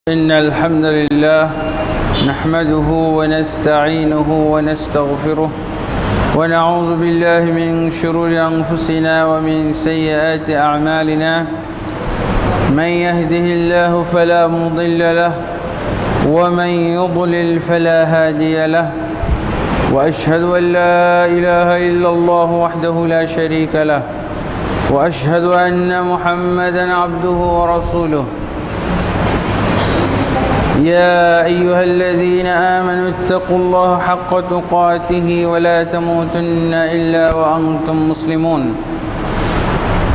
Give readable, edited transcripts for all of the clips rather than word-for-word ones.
إن الحمد لله نحمده ونستعينه ونستغفره ونعوذ بالله من شرور أنفسنا ومن سيئات أعمالنا من يهده الله فلا مضل له ومن يضلل فلا هادي له وأشهد أن لا إله إلا الله وحده لا شريك له وأشهد أن محمدا عبده ورسوله يا أيها الذين آمنوا اتقوا الله حق تقاته ولا تموتن إلا وأنتم مسلمون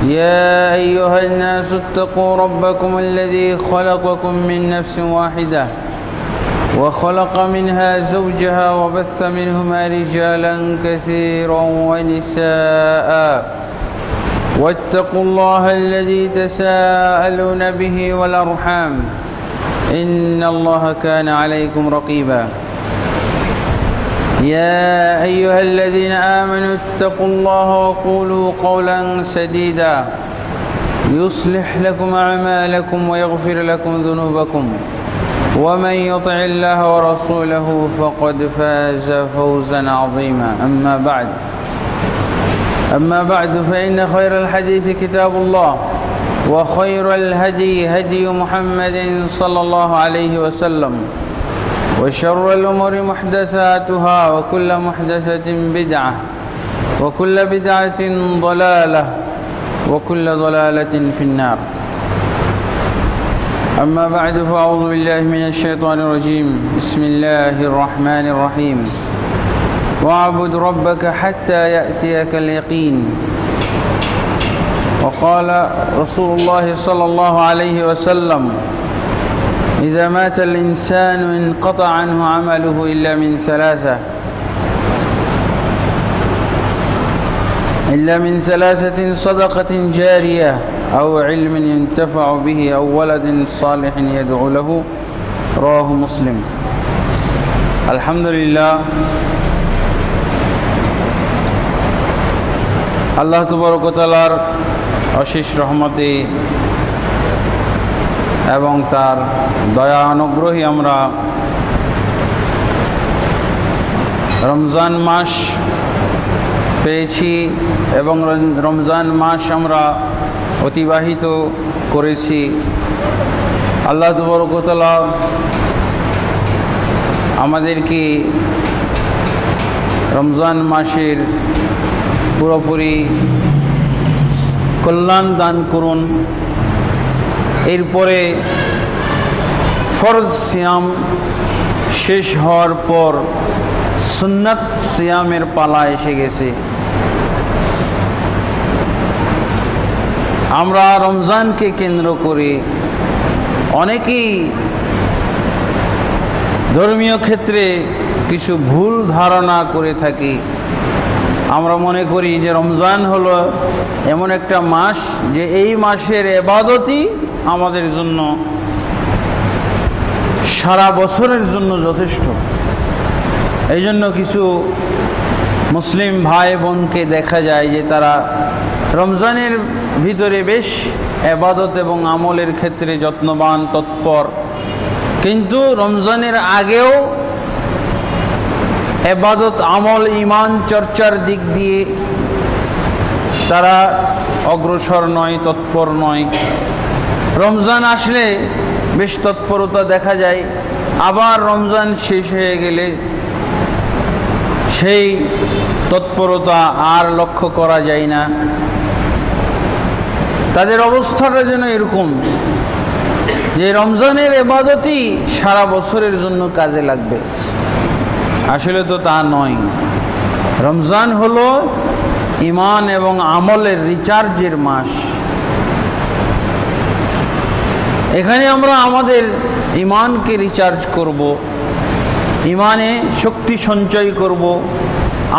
يا أيها الناس اتقوا ربكم الذي خلقكم من نفس واحدة وخلق منها زوجها وبث منهما رجالا كثيرا ونساء واتقوا الله الذي تساءلون به والأرحام إن الله كان عليكم رقيبا يا أيها الذين آمنوا اتقوا الله وقولوا قولا سديدا يصلح لكم أعمالكم ويغفر لكم ذنوبكم ومن يطع الله ورسوله فقد فاز فوزا عظيما أما بعد فإن خير الحديث كتاب الله وخير الهدي هدي محمد صلى الله عليه وسلم وشر الأمور محدثاتها وكل محدثة بدعة وكل بدعة ضلالة وكل ضلالة في النار أما بعد فأعوذ بالله من الشيطان الرجيم بسم الله الرحمن الرحيم واعبد ربك حتى يأتيك اليقين وقال رسول الله صلى الله عليه وسلم إذا مات الإنسان انقطع عنه عمله إلا من ثلاثة صدقة جارية أو علم ينتفع به أو ولد صالح يدعو له رواه مسلم الحمد لله আল্লাহ তাবারক ওয়া তাআলার অশেষ রহমতে এবং তার দয়া অনুগ্রহে আমরা রমজান মাস পেয়েছি এবং রমজান মাস আমরা অতিবাহিত করেছি। আল্লাহ তাবারক ওয়া তাআলা আমাদেরকে রমজান মাসের পুরোপুরি কল্যাণ দান করুন। এরপরে ফরজ সিয়াম শেষ হওয়ার পর সুন্নাত সিয়ামের পালা এসে গেছে। আমরা রমজানকে কেন্দ্র করে অনেকেই ধর্মীয় ক্ষেত্রে কিছু ভুল ধারণা করে থাকি। আমরা মনে করি যে রমজান হলো এমন একটা মাস যে এই মাসের ইবাদতই আমাদের জন্য সারা বছরের জন্য যথেষ্ট। এই জন্য কিছু মুসলিম ভাই বোনকে দেখা যায় যে তারা রমজানের ভিতরে বেশ ইবাদত এবং আমলের ক্ষেত্রে যত্নবান তৎপর, কিন্তু রমজানের আগেও ইবাদত আমল ঈমান চর্চার দিক দিয়ে তারা অগ্রসর নয়, তৎপর নয়। রমজান আসলে বেশ তৎপরতা দেখা যায়, আবার রমজান শেষ হয়ে গেলে সেই তৎপরতা আর লক্ষ্য করা যায় না। তাদের অবস্থাটা যেন এরকম যে রমজানের ইবাদতই সারা বছরের জন্য কাজে লাগবে। আসলে তো তা নয়। রমজান হলো ঈমান এবং আমলের রিচার্জের মাস। এখানে আমরা আমাদের ঈমানকে রিচার্জ করব, ঈমানে শক্তি সঞ্চয় করব,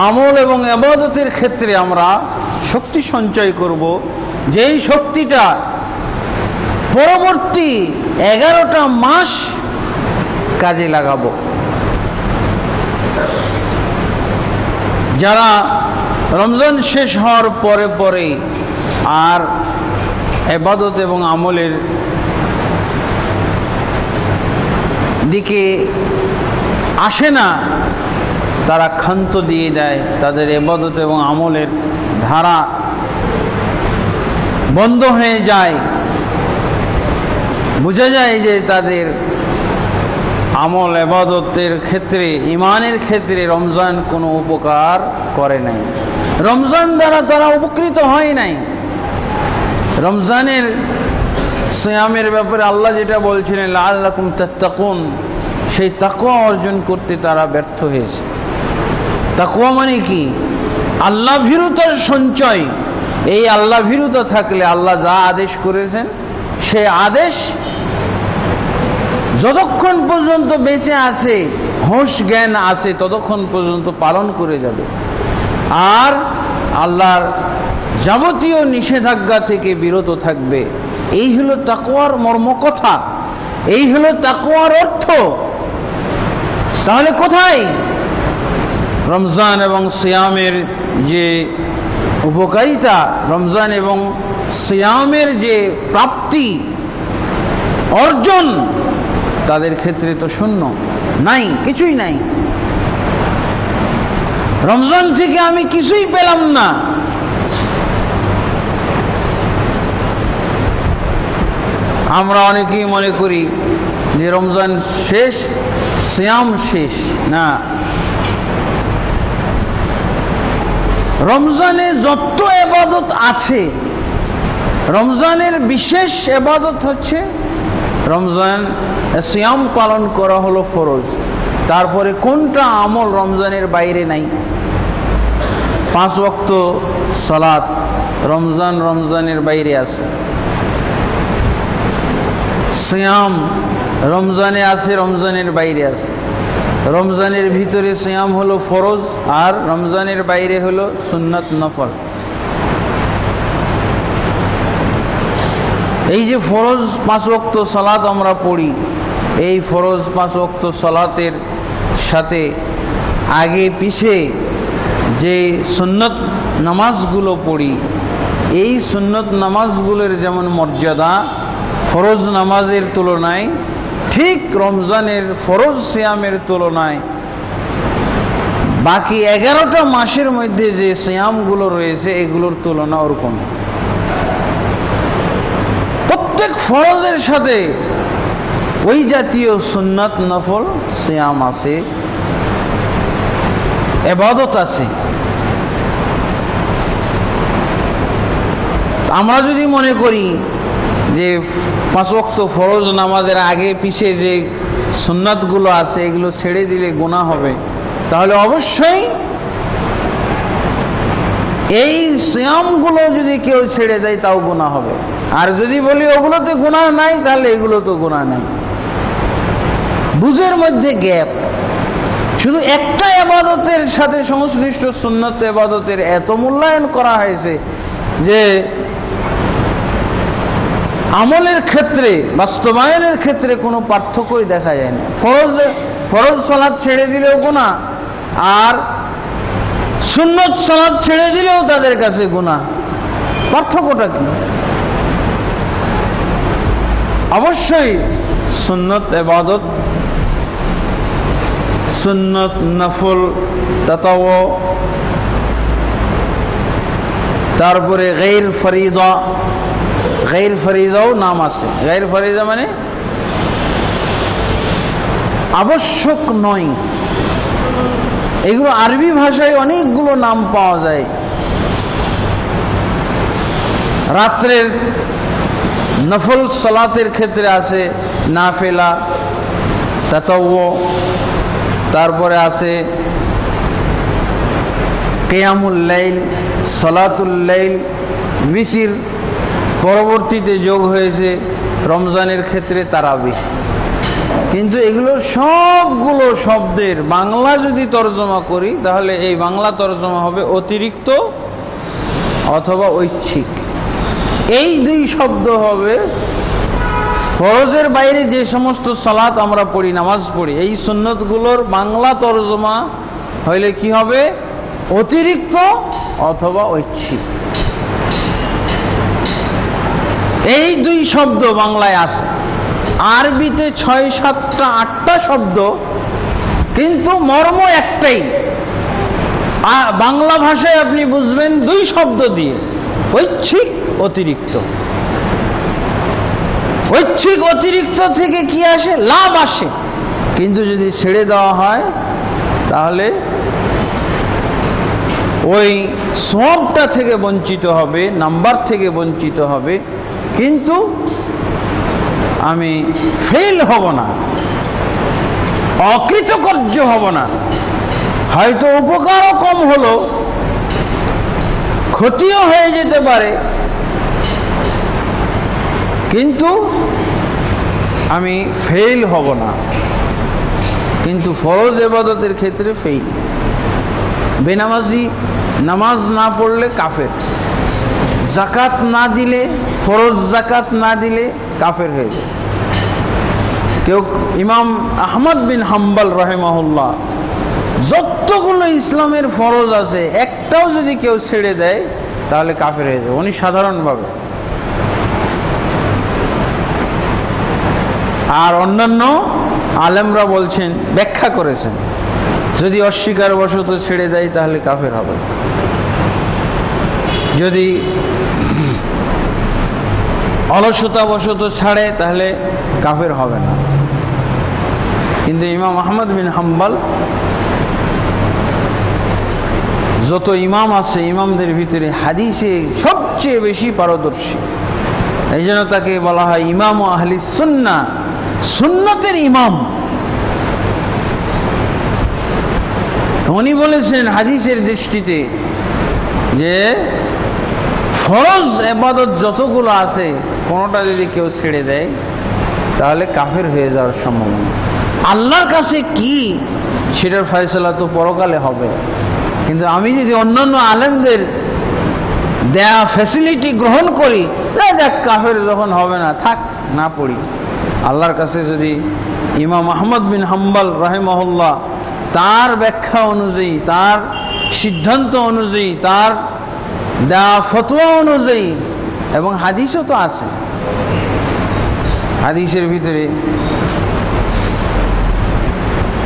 আমল এবং ইবাদতের ক্ষেত্রে আমরা শক্তি সঞ্চয় করব, যেই শক্তিটা পরবর্তী 11টা মাস কাজে লাগাবো। যারা রমজান শেষ হওয়ার পরে পরে আর ইবাদত এবং আমলের দিকে আসে না, তারা ক্ষান্ত দিয়ে দেয়, তাদের ইবাদত এবং আমলের ধারা বন্ধ হয়ে যায়। বোঝা যায় যে তাদের আমল ইবাদতের ক্ষেত্রে, ইমানের ক্ষেত্রে রমজান কোনো উপকার করে নাই, রমজান দ্বারা তারা উপকৃত হয় নাই। রমজানের সিয়ামের ব্যাপারে আল্লাহ যেটা বলছিলেন লাআল্লাকুম তাত্তাকুন, সেই তাকওয়া অর্জন করতে তারা ব্যর্থ হয়েছে। তাকওয়া মানে কি? আল্লাহ ভীরুতার সঞ্চয়। এই আল্লাহ ভীরুতা থাকলে আল্লাহ যা আদেশ করেছেন সেই আদেশ যতক্ষণ পর্যন্ত বেঁচে আছে, হোশ জ্ঞান আছে, ততক্ষণ পর্যন্ত পালন করে যাবে। আর আল্লাহর যাবতীয় নিষেধাজ্ঞা থেকে বিরত থাকবে। এই হলো তাকওয়ার মর্মকথা, এই হলো তাকওয়ার অর্থ। তাহলে কোথায় রমজান এবং সিয়ামের যে উপকারিতা, রমজান এবং সিয়ামের যে প্রাপ্তি অর্জন, তাদের ক্ষেত্রে তো শূন্য, নাই, কিছুই নাই। রমজান থেকে আমি কিছুই পেলাম না। আমরা অনেকেই মনে করি যে রমজান শেষ, সিয়াম শেষ। না, রমজানে যত ইবাদত আছে, রমজানের বিশেষ ইবাদত হচ্ছে রমজান সিয়াম পালন করা হলো ফরজ। তারপরে কোনটা আমল রমজানের বাইরে নাই? 5 ওয়াক্ত সালাত রমজানের বাইরে আছে, সিয়াম রমজানে আছে, রমজানের বাইরে আছে। রমজানের ভিতরে সিয়াম হলো ফরজ, আর রমজানের বাইরে হলো সুন্নাত নফল। এই যে ফরজ 5 ওয়াক্ত সালাত আমরা পড়ি, এই ফরজ 5 ওয়াক্ত সালাতের সাথে আগে পিছে যে সুন্নত নামাজগুলো পড়ি, এই সুন্নত নামাজগুলোর যেমন মর্যাদা ফরজ নামাজের তুলনায়, ঠিক রমজানের ফরজ সিয়ামের তুলনায় বাকি 11টা মাসের মধ্যে যে সিয়ামগুলো রয়েছে এগুলোর তুলনা ওরকম। প্রত্যেক ফরজের সাথে ওই জাতীয় সুন্নাত নফল সিয়াম আছে, ইবাদত আছে। আমরা যদি মনে করি যে 5 ওয়াক্ত ফরজ নামাজের আগে পিছে যে সুন্নাতগুলো আছে এগুলো ছেড়ে দিলে গুনাহ হবে, তাহলে অবশ্যই এই সিয়ামগুলো যদি কেউ ছেড়ে দেয় তাও গুনাহ হবে। আর যদি বলি ওগুলোতে গুনাহ নাই, তাহলে এগুলো তো গুনাহ নাই। বুঝের মধ্যে গ্যাপ। শুধু একটা ইবাদতের সাথে সংশ্লিষ্ট সুন্নত ইবাদতের এত মূল্যায়ন করা হয়েছে যে আমলের ক্ষেত্রে, বাস্তবায়নের ক্ষেত্রে কোনো পার্থক্যই দেখা যায় না। ফরজ সালাত ছেড়ে দিলেও গুনাহ, আর সুন্নত সালাত ছেড়ে দিলেও তাদের কাছে গুনাহ। পার্থক্যটা কি? অবশ্যই সুন্নত ইবাদত, সুন্নত নফল তাতাওয়ু, তারপরে গায়র ফরিদা, গায়র ফরিদাও নাম আছে। গায়র ফরিদা মানে আবশ্যক নয়। এগুলো আরবি ভাষায় অনেকগুলো নাম পাওয়া যায়। রাত্রের নফল সালাতের ক্ষেত্রে আছে নাফিলা, তাতাওয়ু, তারপরে আছে কিয়ামুল লাইল, সালাতুল লাইল, বিতির। পরবর্তীতে যোগ হয়েছে রমজানের ক্ষেত্রে তারাবি। কিন্তু এগুলো সবগুলো শব্দের বাংলা যদি তর্জমা করি, তাহলে এই বাংলা তর্জমা হবে অতিরিক্ত অথবা ঐচ্ছিক। এই দুই শব্দ হবে ফরজের বাইরে যে সমস্ত সালাত আমরা পড়ি, নামাজ পড়ি, এই সুন্নতগুলোর বাংলা তর্জমা হইলে কি হবে? অতিরিক্ত অথবা ঐচ্ছিক। এই দুই শব্দ বাংলায় আছে। আরবিতে 6, 7, 8টা শব্দ, কিন্তু মর্ম একটাই। বাংলা ভাষায় আপনি বুঝবেন 2 শব্দ দিয়ে, ঐচ্ছিক অতিরিক্ত। ঐচ্ছিক অতিরিক্ত থেকে কি আসে? লাভ আসে। কিন্তু যদি ছেড়ে দেওয়া হয় তাহলে ওই সওয়াবটা থেকে বঞ্চিত হবে, নাম্বার থেকে বঞ্চিত হবে, কিন্তু আমি ফেল হব না, অকৃতকার্য হব না। হয়তো উপকারও কম হলো, ক্ষতিও হয়ে যেতে পারে, কিন্তু আমি ফেল হব না। কিন্তু ফরজ ইবাদতের ক্ষেত্রে ফেল। বেনামাজি নামাজ না পড়লে কাফের, যাকাত না দিলে, ফরজ যাকাত না দিলে কাফের হয়ে যায়। কেউ ইমাম আহমদ বিন হাম্বল রাহিমাহুল্লাহ যতগুলো ইসলামের ফরজ আছে একটাও যদি কেউ ছেড়ে দেয় তাহলে কাফের হয়ে যায়, উনি সাধারণভাবে। আর অন্যান্য আলেমরা বলছেন, ব্যাখ্যা করেছেন, যদি অস্বীকার বশত ছেড়ে দেয় তাহলে কাফের হবে, যদি অলসতা বশত ছাড়ে তাহলে কাফের হবে না। কিন্তু ইমাম আহমদ বিন হাম্বল যত ইমাম আছে ইমামদের ভিতরে হাদিসে সবচেয়ে বেশি পারদর্শী, এই জন্য তাকে বলা হয় ইমাম আহলি সুন্নাহ, সুন্নতের ইমাম। উনি বলেছেন হাদিসের দৃষ্টিতে যে ফরজ ইবাদত যতগুলো আছে কোনোটা যদি কেউ ছেড়ে দেয় তাহলে কাফের হয়ে যাওয়ার সম্ভাবনা। আল্লাহর কাছে কি সেটার ফয়সালা তো পরকালে হবে, কিন্তু আমি যদি অন্যান্য আলেমদের দেয়া ফ্যাসিলিটি গ্রহণ করি, যাক কাফের যখন হবে না থাক, না পড়ি। আল্লাহর কাছে যদি ইমাম আহমদ বিন হাম্বল রাহিমাহুল্লাহ তার ব্যাখ্যা অনুযায়ী, তার সিদ্ধান্ত অনুযায়ী, তার দেয়া ফতোয়া অনুযায়ী, এবং হাদিসও তো আছে, হাদিসের ভিতরে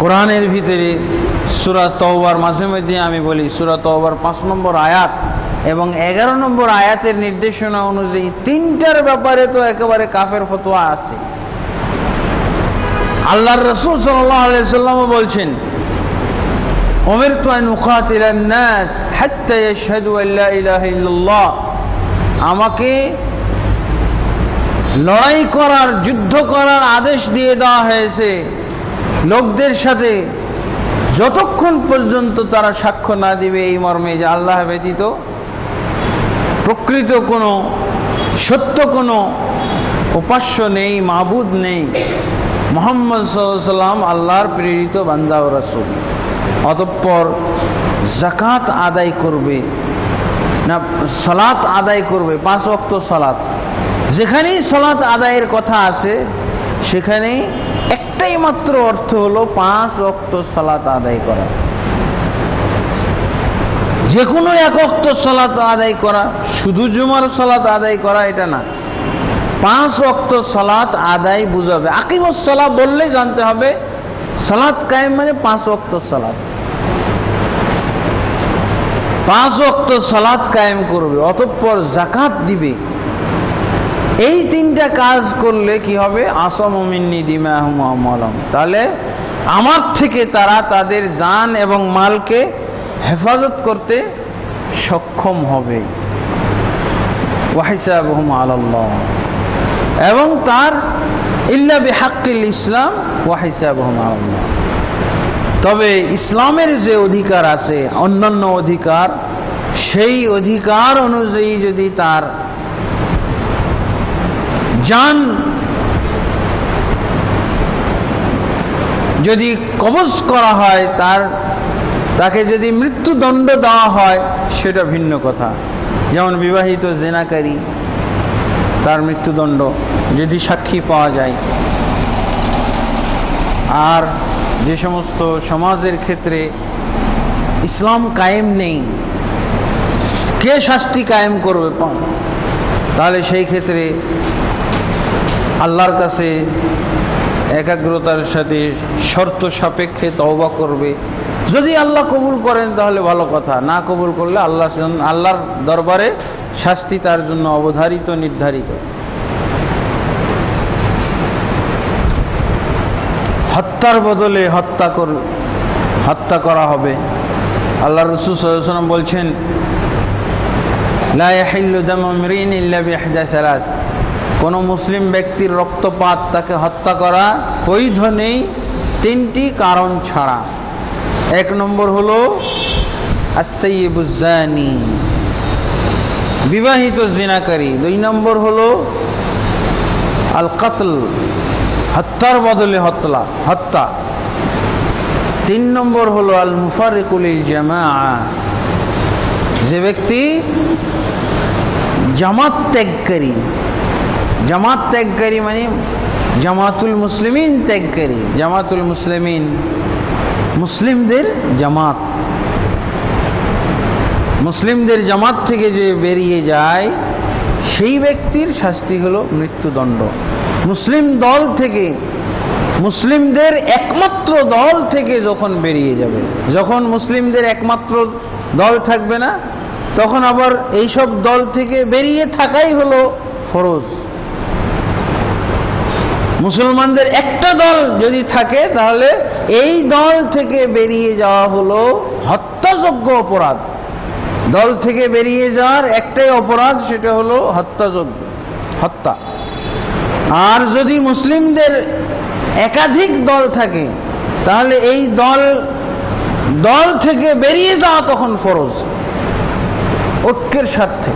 কোরআনের ভিতরে সূরা তাওবার মাঝে মধ্যে আমি বলি সূরা তাওবার 5 নম্বর আয়াত এবং 11 নম্বর আয়াতের নির্দেশনা অনুযায়ী 3টার ব্যাপারে তো একেবারে কাফের ফতোয়া আছে। আল্লাহর রাসূল সাল্লাল্লাহু আলাইহি ওয়াসাল্লাম বলছেন, উমিরতু আন উকাতিলান নাস হাত্তা ইয়াশহাদু আন লা ইলাহা ইল্লাল্লাহ, আমাকে লড়াই করার, যুদ্ধ করার আদেশ দিয়ে দেওয়া হয়েছে লোকদের সাথে যতক্ষণ পর্যন্ত তারা সাক্ষ্য না দিবে এই মর্মে যে আল্লাহ ব্যতীত প্রকৃত কোনো সত্য কোনো উপাস্য নেই, মাবুদ নেই, মুহাম্মদ সাল্লাল্লাহু আলাইহি ওয়াসাল্লাম আল্লাহর প্রেরিত বান্দা ও রাসূল। অতঃপর যাকাত আদায় করবে, না সালাত আদায় করবে, 5 ওয়াক্ত সালাত। যেখানেই সালাত আদায়ের কথা আছে সেখানেই একটাই মাত্র অর্থ হলো 5 ওয়াক্ত সালাত আদায় করা। যে কোনো 1 ওয়াক্ত সালাত আদায় করা, শুধু জুমার সালাত আদায় করা এটা না, 5 ওয়াক্ত সালাত আদায় বুঝাবে। আকিমুস সালাহ বললে জানতে হবে সালাত কায়েম মানে 5 ওয়াক্ত সালাত, 5 ওয়াক্ত সালাত কায়েম করবে, অতঃপর যাকাত দিবে। এই 3টা কাজ করলে কি হবে? আসামু মিন্নি দিমাহুম ওয়া আমওয়ালাহুম, তাহলে আমার থেকে তারা তাদের জান এবং মালকে হেফাজত করতে সক্ষম হবে। ওয়া হিসাবুহুম আলাল্লাহ, এবং তার ইল্লা বিহাক্কিল ইসলাম ওয়া হিসাবুহুম আলাল্লাহ। তবে ইসলামের যে অধিকার আছে, অন্যান্য অধিকার, সেই অধিকার অনুযায়ী যদি তার জান যদি কবজ করা হয়, তাকে যদি মৃত্যুদণ্ড দেওয়া হয় সেটা ভিন্ন কথা। যেমন বিবাহিত জেনাকারী, তার মৃত্যুদণ্ড যদি সাক্ষী পাওয়া যায়। আর যে সমস্ত সমাজের ক্ষেত্রে ইসলাম কায়েম নেই, কে শাস্তি কায়েম করবে? তাহলে সেই ক্ষেত্রে আল্লাহর কাছে একাগ্রতার সাথে শর্ত সাপেক্ষে তওবা করবে। যদি আল্লাহ কবুল করেন তাহলে ভালো কথা, না কবুল করলে আল্লাহর দরবারে শাস্তি তার জন্য অবধারিত, নির্ধারিত। হত্যার বদলে হত্যা করা হবে। আল্লাহ রাসূল সাল্লাল্লাহু আলাইহি ওয়াসাল্লাম বলছেন, লা ইয়াহিল্লু দামু ইমরিইন ইল্লা বিইহদা সালাস, কোনো মুসলিম ব্যক্তির রক্তপাত, তাকে হত্যা করা বৈধ নেই তিনটি কারণ ছাড়া। এক নম্বর হলো আস-সাইয়্যিবুজ জানি, বিবাহিত জিনাকারী। দুই নম্বর হলো আল কাতল, হত্যার বদলে হত্যা। তিন নম্বর হলো আল মুফারিকু লিল জামাআ, যে ব্যক্তি জামাত ত্যাগকারী। জামাত ত্যাগকারী মানে জামাতুল মুসলিমিন ত্যাগকারী। জামাতুল মুসলিমিন, মুসলিমদের জামাত। মুসলিমদের জামাত থেকে যে বেরিয়ে যায় সেই ব্যক্তির শাস্তি হলো মৃত্যুদণ্ড। মুসলিম দল থেকে, মুসলিমদের একমাত্র দল থেকে যখন বেরিয়ে যাবে, যখন মুসলিমদের একমাত্র দল থাকবে না, তখন আবার এইসব দল থেকে বেরিয়ে থাকাই হলো ফরজ। মুসলমানদের একটা দল যদি থাকে তাহলে এই দল থেকে বেরিয়ে যাওয়া হলো হত্যাযোগ্য অপরাধ। দল থেকে বেরিয়ে যাওয়ার একটাই অপরাধ, সেটা হলো হত্যাযোগ্য, হত্যা। আর যদি মুসলিমদের একাধিক দল থাকে তাহলে এই দল থেকে বেরিয়ে যাওয়া তখন ফরজ, ঐক্যের স্বার্থে।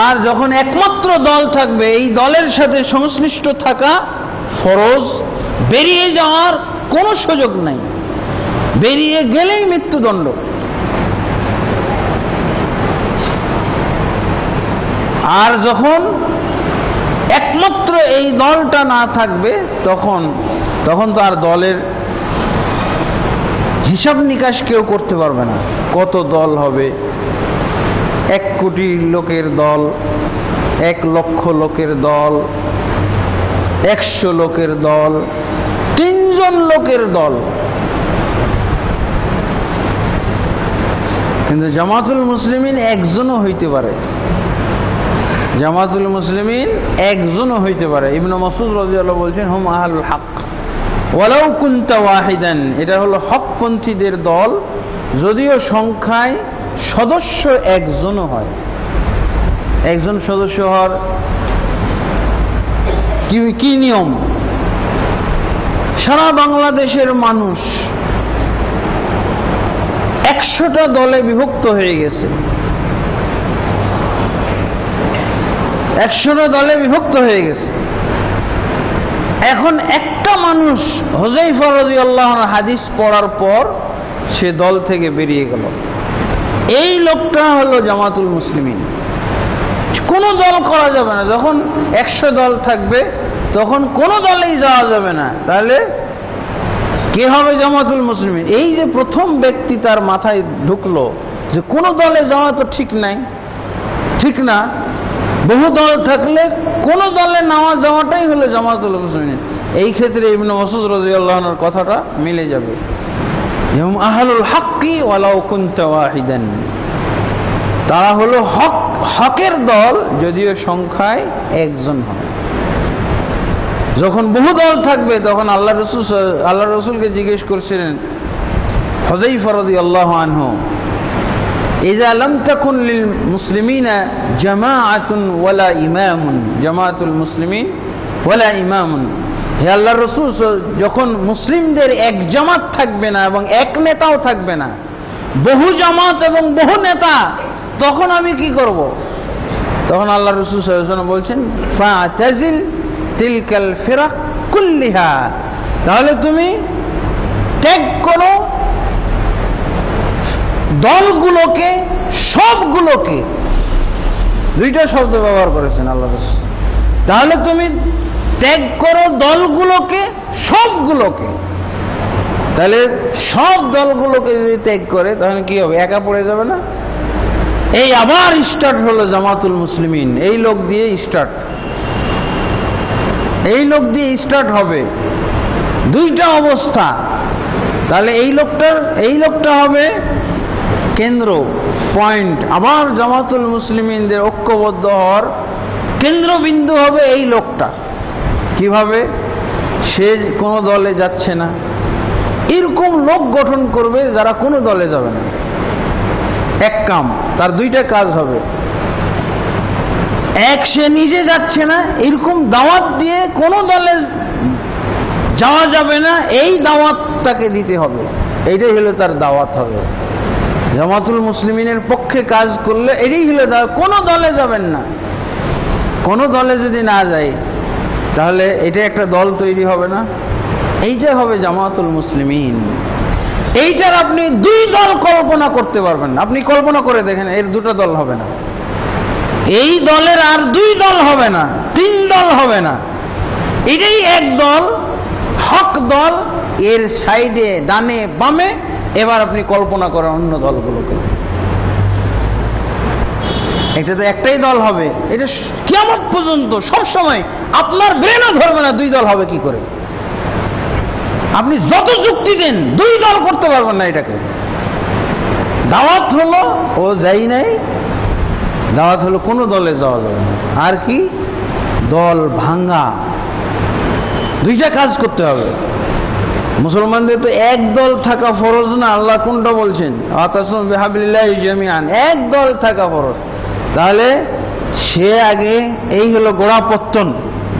আর যখন একমাত্র দল থাকবে এই দলের সাথে সংশ্লিষ্ট থাকা ফরজ, বেরিয়ে যাওয়ার কোনো সুযোগ নাই, বেরিয়ে গেলেই মৃত্যুদণ্ড। আর যখন একমাত্র এই দলটা না থাকবে তখন তো আর দলের হিসাব নিকাশ কেউ করতে পারবে না। কত দল হবে? 1 কোটি লোকের দল, 1 লক্ষ লোকের দল, 100 লোকের দল, 3 জন লোকের দল। কিন্তু জামাতুল মুসলিমিন একজনও হইতে পারে। জামাতুল মুসলিমিন একজনও হইতে পারে। ইবনে মাসউদ রাদিয়াল্লাহু বলছেন, হুম আহলুল হক ওয়ালাউ কুনতা ওয়াহিদান, এটা হলো হকপন্থীদের দল, যদিও সংখ্যায় সদস্য একজনও হয়। একজন সদস্য হওয়ার কি নিয়ম? সারা বাংলাদেশের মানুষ 100টা দলে বিভক্ত হয়ে গেছে। 100টা দলে বিভক্ত হয়ে গেছে। এখন একটা মানুষ হুযায়ফা রাদিয়াল্লাহু আনহু হাদিস পড়ার পর সে দল থেকে বেরিয়ে গেল, এই লোকটা হলো জামাতুল মুসলিমিন। কোনো দল করা যাবে না। যখন 100 দল থাকবে তখন কোনো দলেই যাওয়া যাবে না। তাহলে কে হবে জামাতুল মুসলিমিন? এই যে প্রথম ব্যক্তি তার মাথায় ঢুকলো যে কোনো দলে যাওয়া তো ঠিক নাই, ঠিক না, বহু দল থাকলে কোনো দলে নেওয়া যাওয়াটাই হলো জামাতুল মুসলিমিন। এই ক্ষেত্রে ইবনে মাসউদ রাদিয়াল্লাহু আনহুর কথাটা মিলে যাবে, হুম আহলুল হক্কি ওয়ালাউ কুনতা ওয়াহিদান, তারা হলো হকের দল যদিও সংখ্যায় একজন হয়। যখন বহু দল থাকবে তখন আল্লাহ রাসূলকে জিজ্ঞেস করছিলেন হুযায়ফা রাদিয়াল্লাহু আনহু, ইযা লাম তাকুন লিল মুসলিমিনা জামাআতুন ওয়ালা ইমামুন, জামাতুল মুসলিমিন ওয়ালা ইমামুন, হে আল্লাহর রাসূল, যখন মুসলিমদের এক জামাত থাকবে না এবং এক নেতাও থাকবে না, বহু জামাত এবং বহু নেতা, তখন আমি কি করব? তখন আল্লাহর রাসূল সাল্লাল্লাহু আলাইহি ওয়াসাল্লাম বলছেন, ফাতাজিল তিলকাল ফিরাক কুল্লিহা, তাহলে তুমি ত্যাগ করো দলগুলোকে, সবগুলোকে। দুইটা শব্দ ব্যবহার করেছেন আল্লাহ রাসূল। তাহলে তুমি ত্যাগ করো দলগুলোকে, সবগুলোকে। তাহলে সব দলগুলোকে যদি ত্যাগ করে তাহলে কি হবে? একা পড়ে যাবে না? এই আবার স্টার্ট হলো জামাতুল মুসলিমিন, এই লোক দিয়ে স্টার্ট। এই লোক দিয়ে স্টার্ট হবে, দুইটা অবস্থা। তাহলে এই লোকটা হবে কেন্দ্র পয়েন্ট, আবার জামাতুল মুসলিমিনদের ঐক্যবদ্ধ হওয়ার কেন্দ্রবিন্দু হবে এই লোকটা। কিভাবে? সে কোনো দলে যাচ্ছে না, এরকম লোক গঠন করবে যারা কোনো দলে যাবে না। এক কাম, তার দুইটা কাজ হবে। এক, সে নিজে যাচ্ছে না, এরকম দাওয়াত দিয়ে কোনো দলে যাওয়া যাবে না, এই দাওয়াত তাকে দিতে হবে। এইটাই হলো তার দাওয়াত হবে। জামাতুল মুসলিমিনের পক্ষে কাজ করলে এটাই হলো কোনো দলে যাবেন না। কোনো দলে যদি না যায় তাহলে এটা একটা দল তৈরি হবে না, এইটা হবে জামাতুল মুসলিমিন। এইটার আপনি দুই দল কল্পনা করতে পারবেন না। আপনি কল্পনা করে দেখেন, এর দুটো দল হবে না, এই দলের আর দুই দল হবে না, তিন দল হবে না, এটাই এক দল, হক দল। এর সাইডে ডানে বামে এবার আপনি কল্পনা করেন অন্য দলগুলোকে, এটা তো একটাই দল হবে। এটা কিয়ামত পর্যন্ত সব সময় আপনার ব্রেনও ধরবে না দুই দল হবে কি করে। আপনি যত যুক্তি দেন দুই দল করতে পারবেন না এটাকে। দাওয়াত হলো ও যাই নাই, দাওয়াত হলো কোনো দলে যাওয়া যাবে না। আর কি? দল ভাঙ্গা, দুইটা কাজ করতে হবে। মুসলমানদের তো এক দল থাকা ফরজ না, আল্লাহ কোনটা বলছেন? ওয়াতাসিমু বিহাবলিল্লাহি জামিআন, এক দল থাকা ফরজ। তাহলে সে আগে, এই হলো গোড়াপত্তন।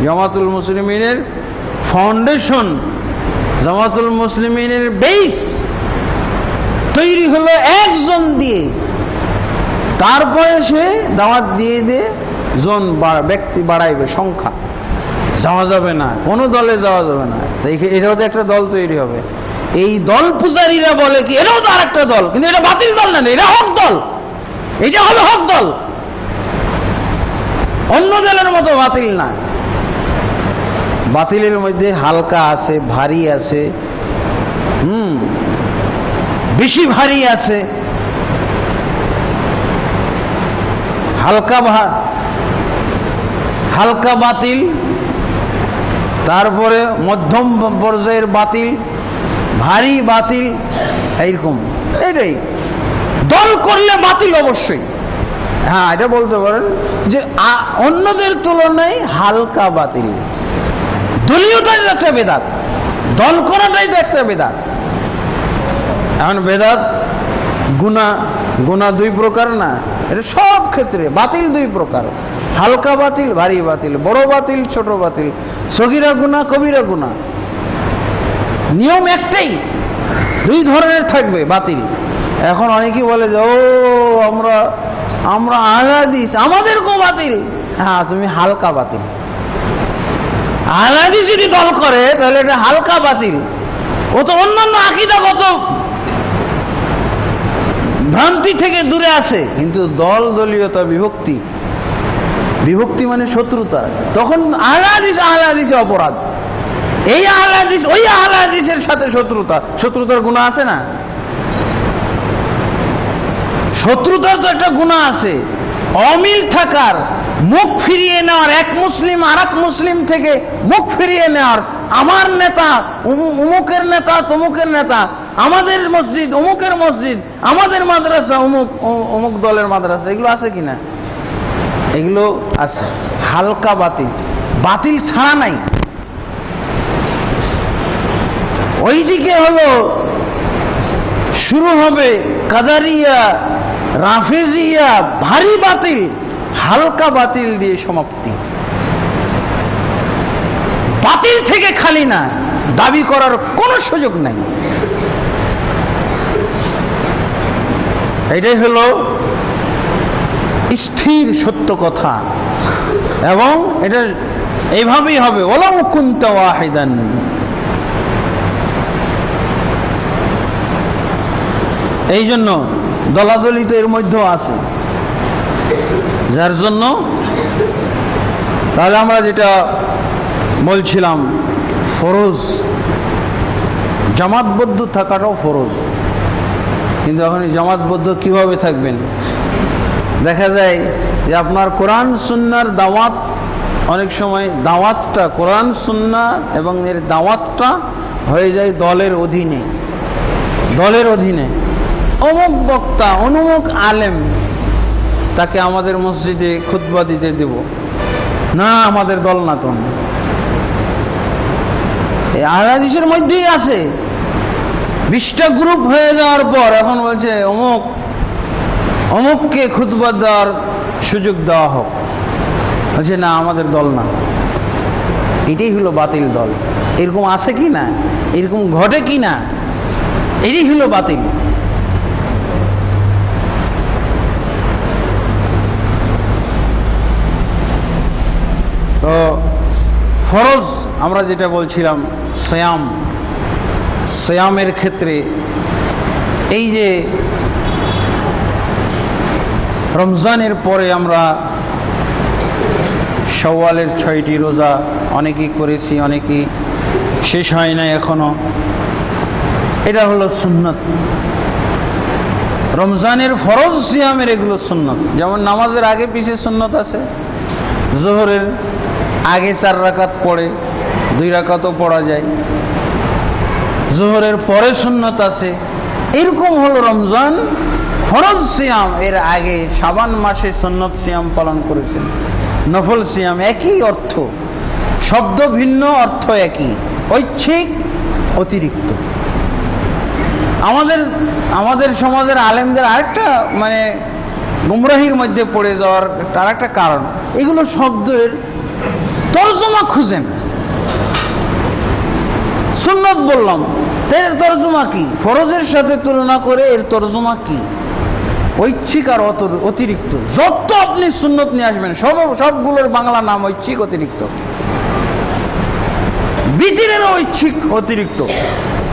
জামাতুল মুসলিমিনের ফাউন্ডেশন, জামাতুল মুসলিমিনের বেস তৈরি হলো একজন দিয়ে। তারপরে সে দাওয়াত দিয়ে দিয়ে জন ব্যক্তি বাড়াইবে, সংখ্যা। যাওয়া যাবে না, কোনো দলে যাওয়া যাবে না। এটাও তো একটা দল তৈরি হবে। এই দল পূজারীরা বলে কি এটাও তো আর একটা দল, কিন্তু এটা বাতিল দল না, এটা হক দল, এটা হবে হক দল, অন্য দলের মতো বাতিল না। বাতিলের মধ্যে হালকা আছে, ভারী আছে, বেশি ভারী আছে। হালকা বাতিল, তারপরে মধ্যম পর্যায়ের বাতিল, ভারী বাতিল, এইরকম। এটাই দল করলে বাতিল অবশ্যই। হ্যাঁ, এটা বলতে পারেন যে অন্যদের তুলনায় হালকা বাতিল। দলীয়তার একটা বেদাত, দল করাটাই তো একটা বেদাত। এখন বেদাত গুনাহ দুই প্রকার না, এটা সব ক্ষেত্রে বাতিল দুই প্রকার, হালকা বাতিল, ভারী বাতিল, বড় বাতিল, ছোট বাতিল, সগীরা গুনাহ, কবিরা গুনাহ। নিয়ম একটাই, দুই ধরনের থাকবে বাতিল। এখন অনেকেই বলে যে ও আমরা আহলাদিস, আমাদেরকেও বাতিল। হ্যাঁ, তুমি হালকা বাতিল। আহলাদিস যদি দল করে তাহলে এটা হালকা বাতিল। ও তো অন্যান্য আকীদাগত ভ্রান্তি থেকে দূরে আছে, কিন্তু দলীয়তা, বিভক্তি মানে শত্রুতা। তখন আহলাদিসে অপরাধ। এই আহলাদিস ওই আহলাদিসের সাথে শত্রুতার গুনাহ আছে না? শত্রুতার তো একটা গুনাহ আছে। অমিল থাকার, মুখ ফিরিয়ে নেওয়ার, এক মুসলিম আর এক মুসলিম থেকে মুখ ফিরিয়ে নেওয়ার, আমার নেতা উমুকের নেতা তমুকের নেতা, আমাদের মসজিদ অমুকের মসজিদ, আমাদের মাদ্রাসা অমুক দলের মাদ্রাসা, এগুলো আছে কিনা? এগুলো আছে। হালকা বাতিল ছাড়া নাই। ওইদিকে হলো শুরু হবে কাদারিয়া, রাফেজিয়া, ভারী বাতিল, হালকা বাতিল দিয়ে সমাপ্তি। বাতিল থেকে খালি না, দাবি করার কোনো সুযোগ নাই। এটাই হলো স্থির সত্য কথা, এবং এটা এইভাবেই হবে। ওয়ালাউ কুনতা ওয়াহিদান, এই জন্য দলাদলি তো এর মধ্যেও আছে, যার জন্য তাহলে আমরা যেটা বলছিলাম ফরজ, জামাতবদ্ধ থাকাটাও ফরজ। কিন্তু এখন জামাতবদ্ধ কিভাবে থাকবেন? দেখা যায় যে আপনার কোরআন সুন্নাহর দাওয়াত অনেক সময় দাওয়াতটা কোরআন সুন্নাহ এবং এর দাওয়াতটা হয়ে যায় দলের অধীনে। দলের অধীনে অমুক বক্তা অনুমুক আলেম, তাকে আমাদের মসজিদে খুতবা দিতে দেব না, আমাদের দল না। তো এই হাদিসের মধ্যেই আছে 20টা গ্রুপ হয়ে যাওয়ার পর এখন বলছে অমুককে খুতবা দেওয়ার সুযোগ দেওয়া হোক, বলছে না আমাদের দল না। এটাই হলো বাতিল দল। এরকম আছে কি না, এরকম ঘটে কি না, এটাই হলো বাতিল। তো ফরজ আমরা যেটা বলছিলাম সিয়ামের ক্ষেত্রে এই যে রমজানের পরে আমরা শাওয়ালের 6টি রোজা অনেকেই করেছি, অনেকেই শেষ হয় না এখনো। এটা হলো সুন্নত। রমজানের ফরজ সিয়ামের এগুলো সুন্নত। যেমন নামাজের আগে পিছে সুন্নত আছে, জোহরের আগে 4 রাকাত পড়ে 2 রাকাতও পড়া যায়, জোহরের পরে সুন্নত আছে। এরকম হলো রমজান ফরজ সিয়াম। এর আগে শাবান মাসে সুন্নত সিয়াম পালন করেছেন, নফল সিয়াম। একই অর্থ, শব্দ ভিন্ন, অর্থ একই, ঐচ্ছিক অতিরিক্ত। আমাদের সমাজের আলেমদের আরেকটা মানে গুমরাহির মধ্যে পড়ে যাওয়ার আরেকটা কারণ, এগুলো শব্দের তরজমা খুঁজে না। সুন্নত বললাম, এর তরজমা কি? ফরজের সাথে তুলনা করে এর তরজমা কি? ঐচ্ছিক আর অতিরিক্ত। যত আপনি সুন্নত নিয়ে আসবেন সবগুলোর বাংলা নাম ঐচ্ছিক অতিরিক্ত। বিতিরেরও ঐচ্ছিক অতিরিক্ত,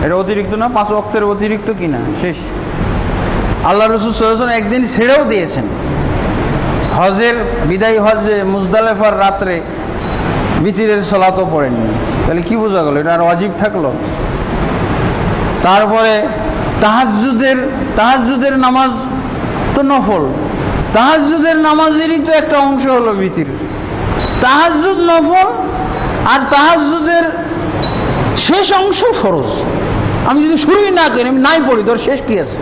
এটা অতিরিক্ত না, 5 ওয়াক্তের অতিরিক্ত কিনা শেষ। আল্লাহ রাসূল সাল্লাল্লাহু আলাইহি ওয়াসাল্লাম একদিন ছেড়েও দিয়েছেন। হজের বিদায়ী হজে মুজদালিফার রাত্রে বিতিরের সালাতও পড়েননি। তাহলে কি বোঝা গেল? এটা আর ওয়াজিব থাকলো? তারপরে তাহাজ্জুদের নামাজ তো নফল, তাহাজ্জুদের নামাজেরই তো একটা অংশ হলো বিতির। তাহাজ্জুদ নফল আর তাহাজ্জুদের শেষ অংশ ফরজ। আমি যদি শুরুই না করি, আমি নাই পড়ি, তোর শেষ কি আছে?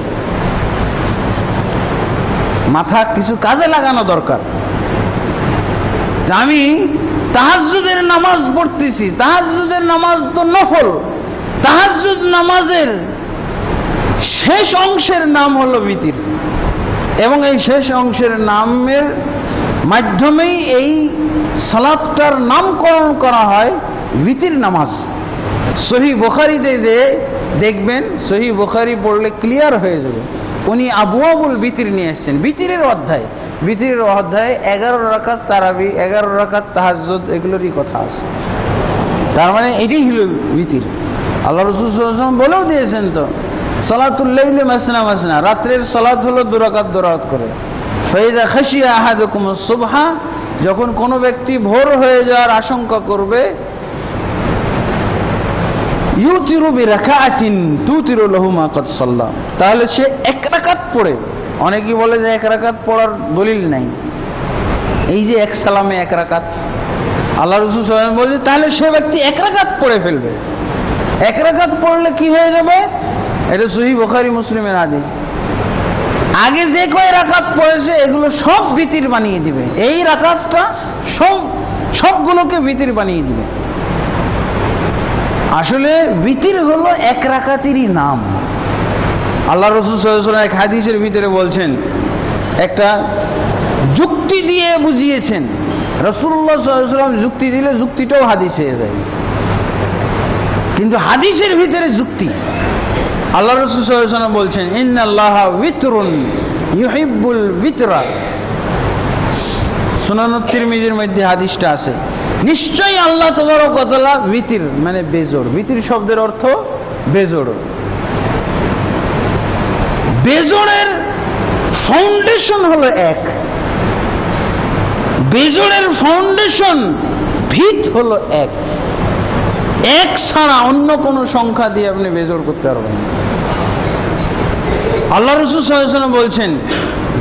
মাথা কিছু কাজে লাগানো দরকার। আমি তাহাজ্জুদের নামাজ পড়তেছি, তাহাজ্জুদের নামাজ তো নফল, তাহাজ্জুদ নামাজের শেষ অংশের নাম হলো বিতির, এবং এই শেষ অংশের নামের মাধ্যমেই এই সালাতটার নামকরণ করা হয় বিতির নামাজ। সহিহ বুখারীতে যে দেখবেন, সহিহ বুখারী পড়লে ক্লিয়ার হয়ে যাবে। উনি আবওয়াবুল বিতির নিয়ে এসেছেন, বিতিরের অধ্যায়। বিতিরের অধ্যায়ে 11 রাকাত তারাবি, 11 রাকাত তাহাজ্জুদ, এগুলোরই কথা আছে। তার মানে এটাই হলো বিতির। আল্লাহ রাসূল সাল্লাল্লাহু আলাইহি ওয়াসাল্লাম বলেও দিয়েছেন তো, সালাতুল লাইলি মাসনা মাসনা, রাত্রের সালাত হলো 2 রাকাত 2 রাকাত করে। ফাইযা খাশিয়া আহাদুকুমুস সুবহা, যখন কোনো ব্যক্তি ভোর হয়ে যাওয়ার আশঙ্কা করবে, ইউতিরু বিরাকাতিন তুতিরু লাহু মা কাদ সাল্লা, তাহলে সে 1 রাকাত পড়ে। অনেকেই বলে যে 1 রাকাত পড়ার দলিল নাই। এই যে 1 সালামে 1 রাকাত, আল্লাহ রাসূল সাল্লাল্লাহু আলাইহি ওয়াসাল্লাম বলেন তাহলে সে ব্যক্তি 1 রাকাত পড়ে ফেলবে। 1 রাকাত পড়লে কি হয়ে যাবে? এটা সহিহ বুখারী মুসলিমের হাদিস। আগে যে কয় রাকাত পড়েছে এগুলো সব বিতির বানিয়ে দিবে। এই রাকাতটা সবগুলোকে বিতির বানিয়ে দিবে। আসলে বিতির হলো 1 রাকাতেরই নাম। আল্লাহ রাসূল সাল্লাল্লাহু আলাইহি ওয়াসাল্লাম এক হাদিসের ভিতরে বলছেন, একটা যুক্তি দিয়ে বুঝিয়েছেন। রাসূলুল্লাহ সাল্লাল্লাহু আলাইহি ওয়াসাল্লাম যুক্তি দিলে যুক্তিটাও হাদিস হয়ে যায়, কিন্তু হাদিসের ভিতরে যুক্তি। আল্লাহ রাসূল সাল্লাল্লাহু আলাইহি ওয়াসাল্লাম বলছেন, ইন্নাল্লাহা বিতরুন ইউহিব্বুল বিতরা। সুনান তিরমিজির মধ্যে হাদিসটা আছে, নিশ্চয়ই আল্লাহ তাবারক ওয়া তাআলা বিতির মানে বেজোড়। বিতির শব্দের অর্থ বেজোড়। বেজোড়ের ফাউন্ডেশন হলো 1, বেজোড়ের ফাউন্ডেশন ভিত হলো 1। 1 ছাড়া অন্য কোনো সংখ্যা দিয়ে আপনি বেজোড় করতে পারবেন না। আল্লাহ রাসূল সাল্লাল্লাহু আলাইহি ওয়াসাল্লাম বলছেন,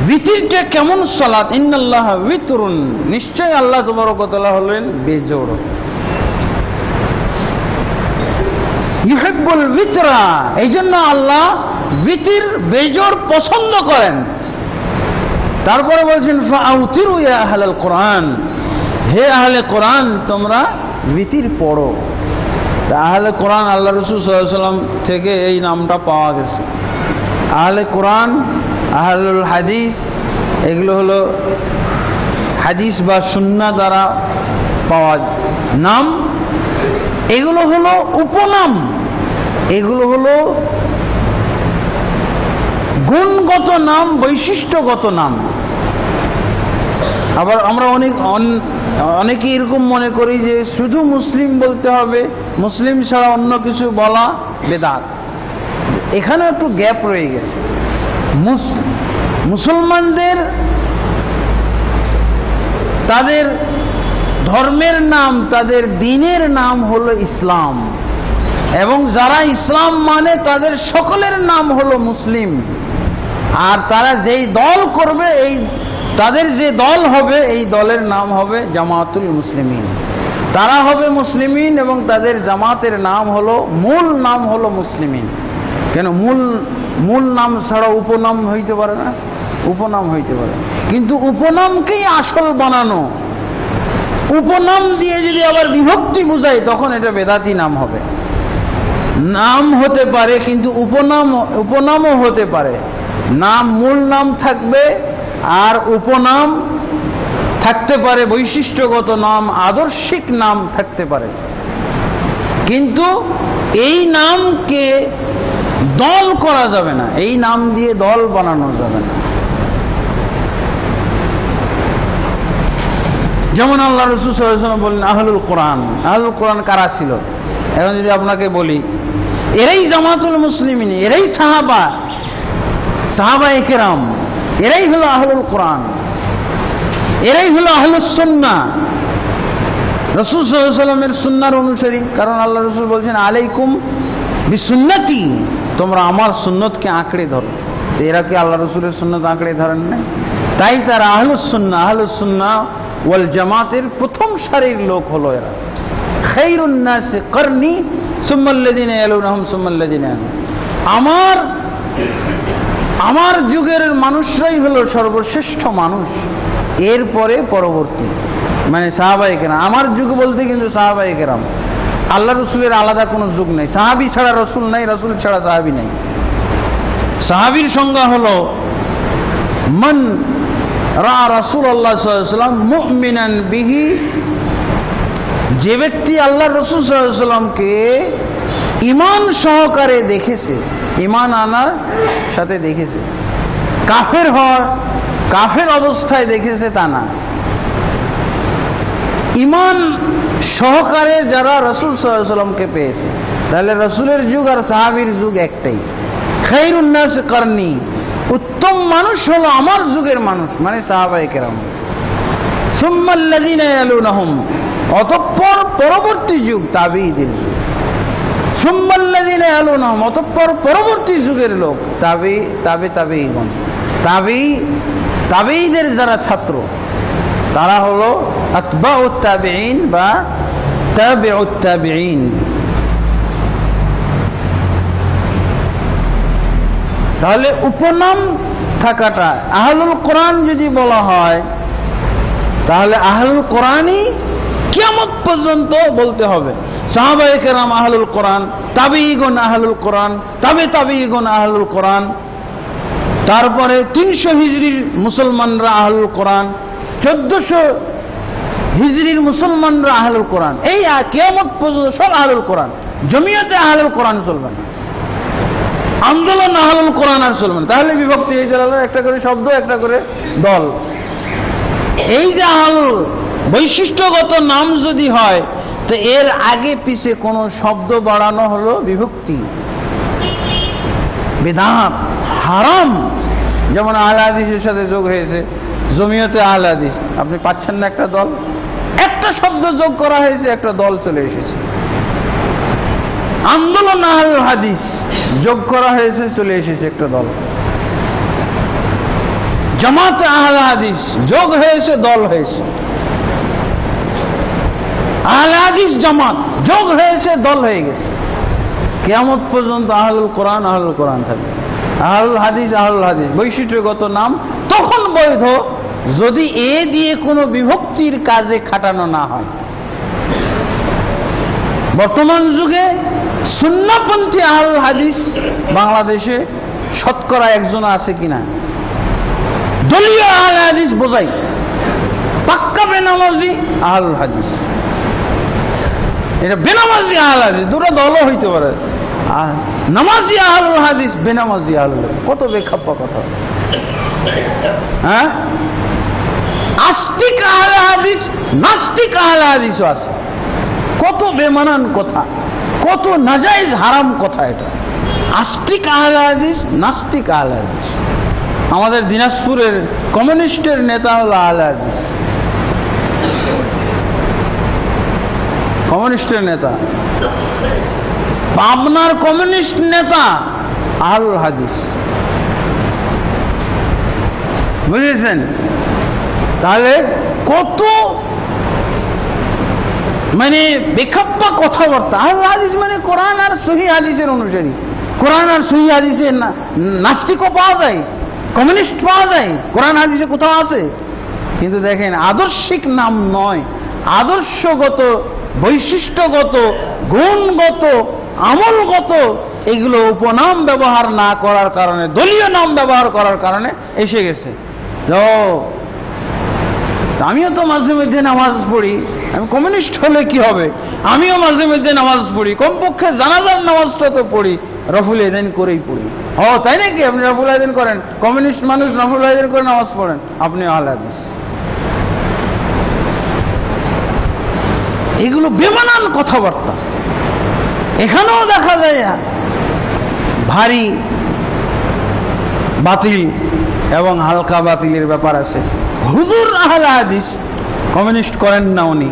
ভিতরটা কেমন সালাত, ইন্নাল্লাহ বিতরুন, নিশ্চয় আল্লাহ তাবারক ওয়া তাআলা হলেন বেজোড়। ইউহিব্বুল বিতরা, এই জন্য আল্লাহ বিতির বেজোড় পছন্দ করেন। তারপরে বলছেন ফাআউতিরু ইয়া আহলাল কোরআন, হে আহলে কোরআন তোমরা বিতির পড়ো। আহলে কোরআন আল্লাহ রাসূল সাল্লাল্লাহু আলাইহি ওয়াসাল্লাম থেকে এই নামটা পাওয়া গেছে। আহলে কোরআন, আহলুল হাদিস, এগুলো হলো হাদিস বা সুন্নাহ দ্বারা পাওয়া নাম। এগুলো হলো উপনাম, এগুলো হলো গুণগত নাম, বৈশিষ্ট্যগত নাম। আবার আমরা অনেকে এরকম মনে করি যে শুধু মুসলিম বলতে হবে, মুসলিম ছাড়া অন্য কিছু বলা বেদাত। এখানে একটু গ্যাপ রয়ে গেছে। মুসলমানদের তাদের ধর্মের নাম, তাদের দ্বীনের নাম হলো ইসলাম, এবং যারা ইসলাম মানে তাদের সকলের নাম হলো মুসলিম। আর তারা যেই দল করবে, এই তাদের যে দল হবে এই দলের নাম হবে জামাতুল মুসলিমিন। তারা হবে মুসলিমিন এবং তাদের জামাতের নাম হলো, মূল নাম হলো মুসলিমিন। কেন মূল নাম ছাড়া উপনাম হইতে পারে না? উপনাম হইতে পারে, কিন্তু উপনামকেই আসল বানানো, উপনাম দিয়ে যদি আবার বিভক্তি বুঝায় তখন এটা বেদাতি নাম হবে। নাম হতে পারে কিন্তু উপনামও হতে পারে। নাম, মূল নাম থাকবে আর উপনাম থাকতে পারে, বৈশিষ্ট্যগত নাম, আদর্শিক নাম থাকতে পারে। কিন্তু এই নামকে দল করা যাবে না, এই নাম দিয়ে দল বানানো যাবে না। যেমন আল্লাহ রাসূল সাল্লাল্লাহু আলাইহি ওয়াসাল্লাম বললেন আহলুল কোরআন। আহলুল কোরআন কারা ছিল? এখন যদি আপনাকে বলি এরাই জামাতুল মুসলিমিন, এরাই সাহাবায়ে কেরাম, এরাই হলো আহলুল কোরআন, এরাই হলো আহলুস সুন্নাহ, রাসূল সাল্লাল্লাহু আলাইহি ওয়াসাল্লামের সুন্নাহর অনুসারী। কারণ আল্লাহ রাসূল বলছেন আলাইকুম বিসুন্নতি, তোমরা আমার সুন্নতকে আঁকড়ে ধরো। তো এরা কি আল্লাহ রাসূলের সুন্নত আঁকড়ে ধরেন না? তাই তারা আহলুস সুন্নাহ ওয়াল জামাতের প্রথম সারির লোক হলো এরা। খায়রুন নাস করনি সুম্মাল্লাযিনা ইয়ালুনহুম সুম্মাল্লাযিনা, আমার যুগের মানুষরাই হলো সর্বশ্রেষ্ঠ মানুষ, এরপরে পরবর্তী মানে সাহাবায়ে কেরাম। আমার যুগ বলতে কিন্তু সাহাবায়ে কেরাম, আল্লাহ রসুলের আলাদা কোনো যুগ নেই। সাহাবি ছাড়া রসুল নাই, রসুল ছাড়া সাহাবি নেই। সাহাবির সংজ্ঞা হলো মান রা রাসূলুল্লাহ সাল্লাল্লাহু আলাইহি ওয়াসাল্লাম মুমিনান বিহি, যে ব্যক্তি আল্লাহ রসুল সাল্লাল্লাহু আলাইহি ওয়াসাল্লামকে ঈমান সহকারে দেখেছে, ঈমান আনার সাথে দেখেছে। কাফের অবস্থায় দেখেছে তা না, ঈমান সহকারে যারা রাসূল সাল্লাল্লাহু আলাইহি ওয়াসাল্লামকে পেয়েছে। তাহলে রাসূলের যুগ আর সাহাবীর যুগ একটাই। খায়রুন নাস করনি, উত্তম মানুষ হলো আমার যুগের মানুষ মানে সাহাবায়ে কেরাম। সুম্মাল্লাযিনা ইয়ালুনহুম, অতঃপর পরবর্তী যুগ তাবেঈদের যুগ। সুম্মাল্লাযিনা ইয়ালুনহুম, অতঃপর পরবর্তী যুগের লোক তাবেঈগণ। তাবেঈদের যারা ছাত্র তারা হলো আতবাউত তাবেঈন বা তাবিউত তাবেঈন। তাহলে উপনাম থাকাটা, আহলুল কোরআন যদি বলা হয় তাহলে আহলুল কোরআনই কিয়ামত পর্যন্ত বলতে হবে। সাহাবায়ে কেরাম আহলুল কোরআন, তাবেঈগণ আহলুল কোরআন, তাবেঈগণ আহলুল কোরআন, তারপরে 300 হিজরির মুসলমানরা আহলুল কোরআন, 1400 হিজরির মুসলমানরা আহলুল কোরআন। এই কিয়ামত পর্যন্ত সব আহলুল কোরআন। জমিয়তে আহলুল কোরআন চলবে না, আন্দোলন আহলুল কোরআন আর চলবে না। তাহলে বিভক্তি হয়ে গেল, একটা করে শব্দ, একটা করে দল। এই যে আহলুল বৈশিষ্ট্যগত নাম যদি হয় তো এর আগে পিছে কোনো শব্দ বাড়ানো হলো বিভক্তি, বিদআত, হারাম। যেমন আহলে হাদিসের সাথে যোগ হয়েছে জমিয়তে আহলে হাদিস, আপনি পাচ্ছেন না একটা দল, একটা শব্দ যোগ করা হয়েছে, একটা দল চলে এসেছে। আন্দোলন আহলুল হাদিস যোগ করা হয়েছে, চলে এসেছে একটা দল। জামাতে আহলে হাদিস যোগ হয়েছে, দল হয়েছে। আহলে হাদিস জামাত যোগ হয়েছে, দল হয়ে গেছে। কিয়ামত পর্যন্ত আহলুল কোরআন থাকবে। আহলুল হাদিস বৈশিষ্ট্যগত নাম তখন বৈধ যদি এ দিয়ে কোনো বিভক্তির কাজে খাটানো না হয়। বর্তমান যুগে সুন্নাহপন্থী আহলুল হাদিস বাংলাদেশে শতকরা একজন আছে কিনা? দলীয় আহলে হাদিস বোঝাই, পাক্কা বেনামাজি আহলুল হাদিস, এটা বেনামাজি আহলুল হাদিস, দুটো দলও হইতে পারে। নামাজি আহলুল হাদিস, বেনামাজি আহলুল হাদিস, কত বেখাপ্পা কথা। হ্যাঁ, আস্তিক আহলে হাদিস, নাস্তিক আহলে হাদিসও আছে। কত বেমানান কথা, কত নাজায়েজ হারাম কথা এটা। আস্তিক আহলে হাদিস, নাস্তিক আহলে হাদিস। আমাদের দিনাজপুরের কমিউনিস্টের নেতা হলো আহলে হাদিস, কমিউনিস্টের নেতা। পাবনার কমিউনিস্ট নেতা আহলুল হাদিস, বুঝেছেন? তাহলে কত মানে বেখাপ্পা কথাবার্তা। আহলুল হাদিস মানে কোরআন আর সহিহ হাদিসের অনুসারী। কোরআন আর সহিহ হাদিসের নাস্তিকও পাওয়া যায়, কমিউনিস্ট পাওয়া যায়, কোরআন হাদিসে কোথাও আছে। কিন্তু দেখেন, আদর্শিক নাম নয়, আদর্শগত, বৈশিষ্ট্যগত, গুণগত, আমলগত এগুলো উপনাম ব্যবহার না করার কারণে, দলীয় নাম ব্যবহার করার কারণে এসে গেছে। আমিও তো মাঝে মধ্যে নামাজ পড়ি, আমি কমিউনিস্ট হলে কি হবে? আমিও মাঝে মধ্যে নামাজ পড়ি, কমপক্ষে জানাজার নামাজটা তো পড়ি, রফুল আযান করেই পড়ি। ও তাই নাকি? আপনি রফুল আযান করেন? কমিউনিস্ট মানুষ রফুল আযান করে নামাজ পড়েন, আপনি আহলে হাদিস। এগুলো বেমানান কথাবার্তা। এখানেও দেখা যায় ভারী বাতিল এবং হালকা বাতিলের ব্যাপার আছে। হুজুর আহলে হাদিস, কমিউনিস্ট করেন না, উনি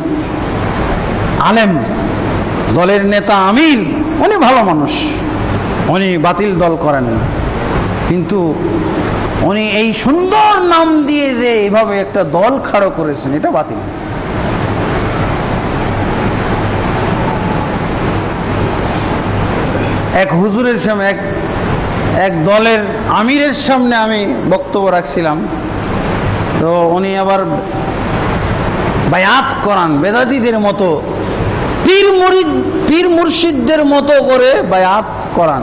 আলেম, দলের নেতা, আমির, উনি ভালো মানুষ, উনি বাতিল দল করেন না। কিন্তু উনি এই সুন্দর নাম দিয়ে যে এভাবে একটা দল খাড়ো করেছেন, এটা বাতিল। এক হুজুরের সামনে, এক দলের আমিরের সামনে আমি বক্তব্য রাখছিলাম, তো উনি আবার বায়াত করান বেদাতীদের মতো, পীর মুর্শিদদের মতো করে বায়াত করান,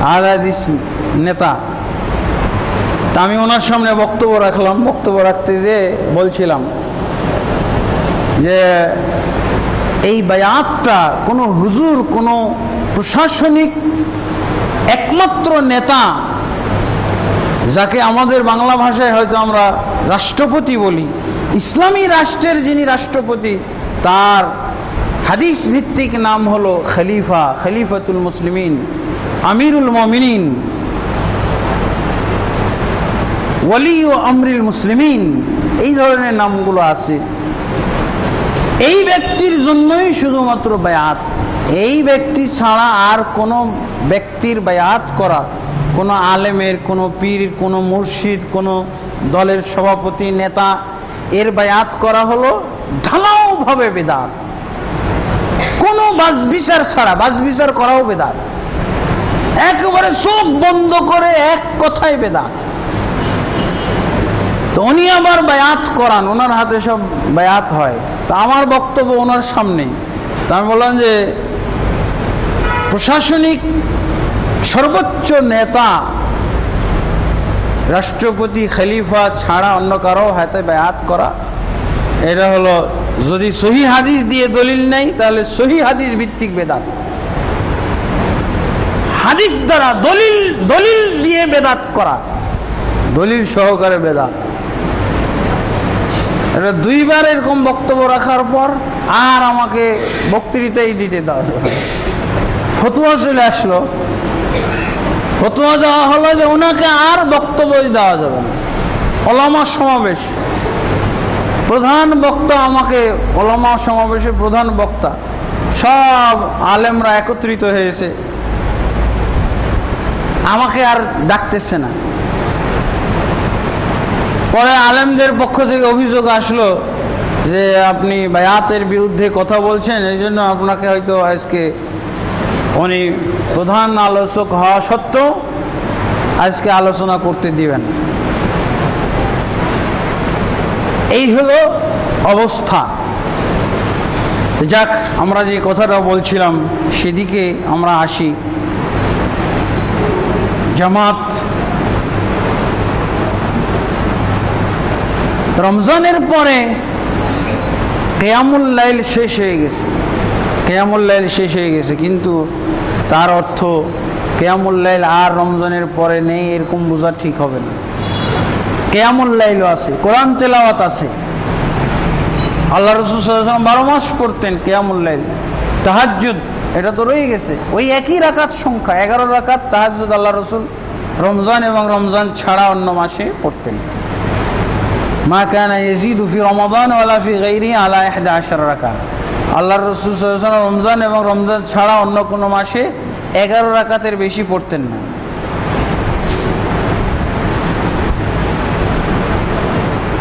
আহলে হাদিস নেতা। তা আমি ওনার সামনে বক্তব্য রাখলাম। বক্তব্য রাখতে যে বলছিলাম যে এই বায়াতটা কোনো হুজুর, কোনো প্রশাসনিক একমাত্র নেতা, যাকে আমাদের বাংলা ভাষায় হয়তো আমরা রাষ্ট্রপতি বলি, ইসলামী রাষ্ট্রের যিনি রাষ্ট্রপতি, তার হাদিস ভিত্তিক নাম হলো খলিফা, খলিফাতুল মুসলিমিন, আমিরুল মুমিনিন, ওয়ালি ও আমরিল মুসলিমিন, এই ধরনের নামগুলো আছে। এই ব্যক্তির জন্যই শুধুমাত্র বায়াত। এই ব্যক্তি ছাড়া আর কোনো ব্যক্তির বায়াত করা, কোনো আলেমের, কোনো পীর, কোনো মুর্শিদ, কোনো দলের সভাপতি, নেতা, এর বায়াত করা হলো ঢালাওভাবে বেদাত। কোনো বাছবিচার ছাড়া, বাছবিচার করাও বেদাত, একেবারে সব বন্ধ করে এক কথায় বেদাত। তো উনি আবার বায়াত করান, ওনার হাতে সব বায়াত হয়। তা আমার বক্তব্য ওনার সামনেই। তা আমি বললাম যে প্রশাসনিক সর্বোচ্চ নেতা, রাষ্ট্রপতি, খলিফা ছাড়া অন্য কারো হাতে বায়াত করা, এটা হলো, যদি সহিহ হাদিস দিয়ে দলিল নেই তাহলে সহিহ হাদিস ভিত্তিক বেদাত। হাদিস দ্বারা দলিল দিয়ে বেদাত করা, দলিল সহকারে বেদাত। এটা দুইবার এরকম বক্তব্য রাখার পর আর আমাকে বক্তৃতাই দিতে দেওয়া যাবে। ফতোয়া চলে আসলো, ফতোয়া দেওয়া হলো যে ওনাকে আর বক্তব্য দেওয়া যাবে না। ওলামা সমাবেশ, প্রধান বক্তা আমাকে, ওলামা সমাবেশের প্রধান বক্তা, সব আলেমরা একত্রিত হয়েছে, আমাকে আর ডাকতেছে না। পরে আলেমদের পক্ষ থেকে অভিযোগ আসলো যে আপনি বায়াতের বিরুদ্ধে কথা বলছেন, এই জন্য আপনাকে হয়তো আজকে উনি প্রধান আলোচক হওয়া সত্ত্বেও আজকে আলোচনা করতে দিবেন। এই হলো অবস্থা। যাক, আমরা যে কথাটা বলছিলাম সেদিকে আমরা আসি। জামাত রমজানের পরে কিয়ামুল লাইল শেষ হয়ে গেছে, কিয়ামুল লাইল শেষ হয়ে গেছে, কিন্তু তার অর্থ কিয়ামুল লাইল আর রমজানের পরে নেই এরকম বোঝা ঠিক হবে না। কিয়ামুল লাইলও আছে, কোরআন তেলাওয়াত আছে। আল্লাহ রাসূল সাল্লাল্লাহু আলাইহি ওয়াসাল্লাম 12 মাস পড়তেন কিয়ামুল লাইল। তাহাজ্জুদ এটা তো রয়ে গেছে, ওই একই রাকাত সংখ্যা 11 রাকাত তাহাজ্জুদ আল্লাহ রাসূল রমজান এবং রমজান ছাড়া অন্য মাসে পড়তেন। মা কানা ইয়াজিদু ফি রমাদান ওয়ালা ফি গায়রিহি আলা 11 রাকাত। আল্লাহ রাসূল সাল্লাল্লাহু আলাইহি ওয়াসাল্লাম রমজান এবং রমজান ছাড়া অন্য কোনো মাসে 11 রাকাতের বেশি পড়তেন না।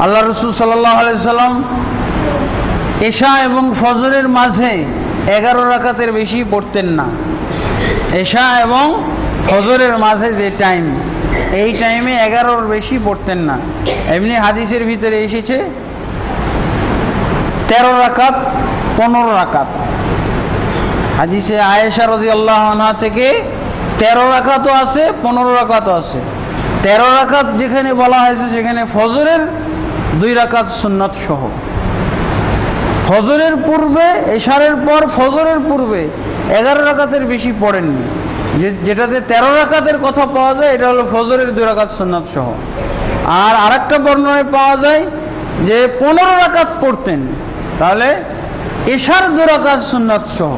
আল্লাহ রাসূল সাল্লাল্লাহু আলাইহি ওয়াসাল্লাম এশা এবং ফজরের মাঝে 11 রাকাতের বেশি পড়তেন না। এশা এবং ফজরের মাঝে যে টাইম, এই টাইমে 11-র বেশি পড়তেন না। এমনি হাদিসের ভিতরে এসেছে 13 রাকাত 15 রাকাত। হাদিসে আয়েশা রাদিয়াল্লাহু আনহা থেকে 13 রাকাতও আছে 15 রাকাতও আছে। 13 রাকাত যেখানে বলা হয়েছে সেখানে ফজরের 2 রাকাত সুন্নাত সহ। ফজরের পূর্বে, এশারের পর ফজরের পূর্বে 11 রাকাতের বেশি পড়েননি। যেটাতে 13 রাকাতের কথা পাওয়া যায় এটা হলো ফজরের 2 রাকাত সুন্নাত সহ। আর আরেকটা বর্ণনায় পাওয়া যায় যে 15 রাকাত পড়তেন, তাহলে এশার 2 রাকাত সুন্নাত সহ।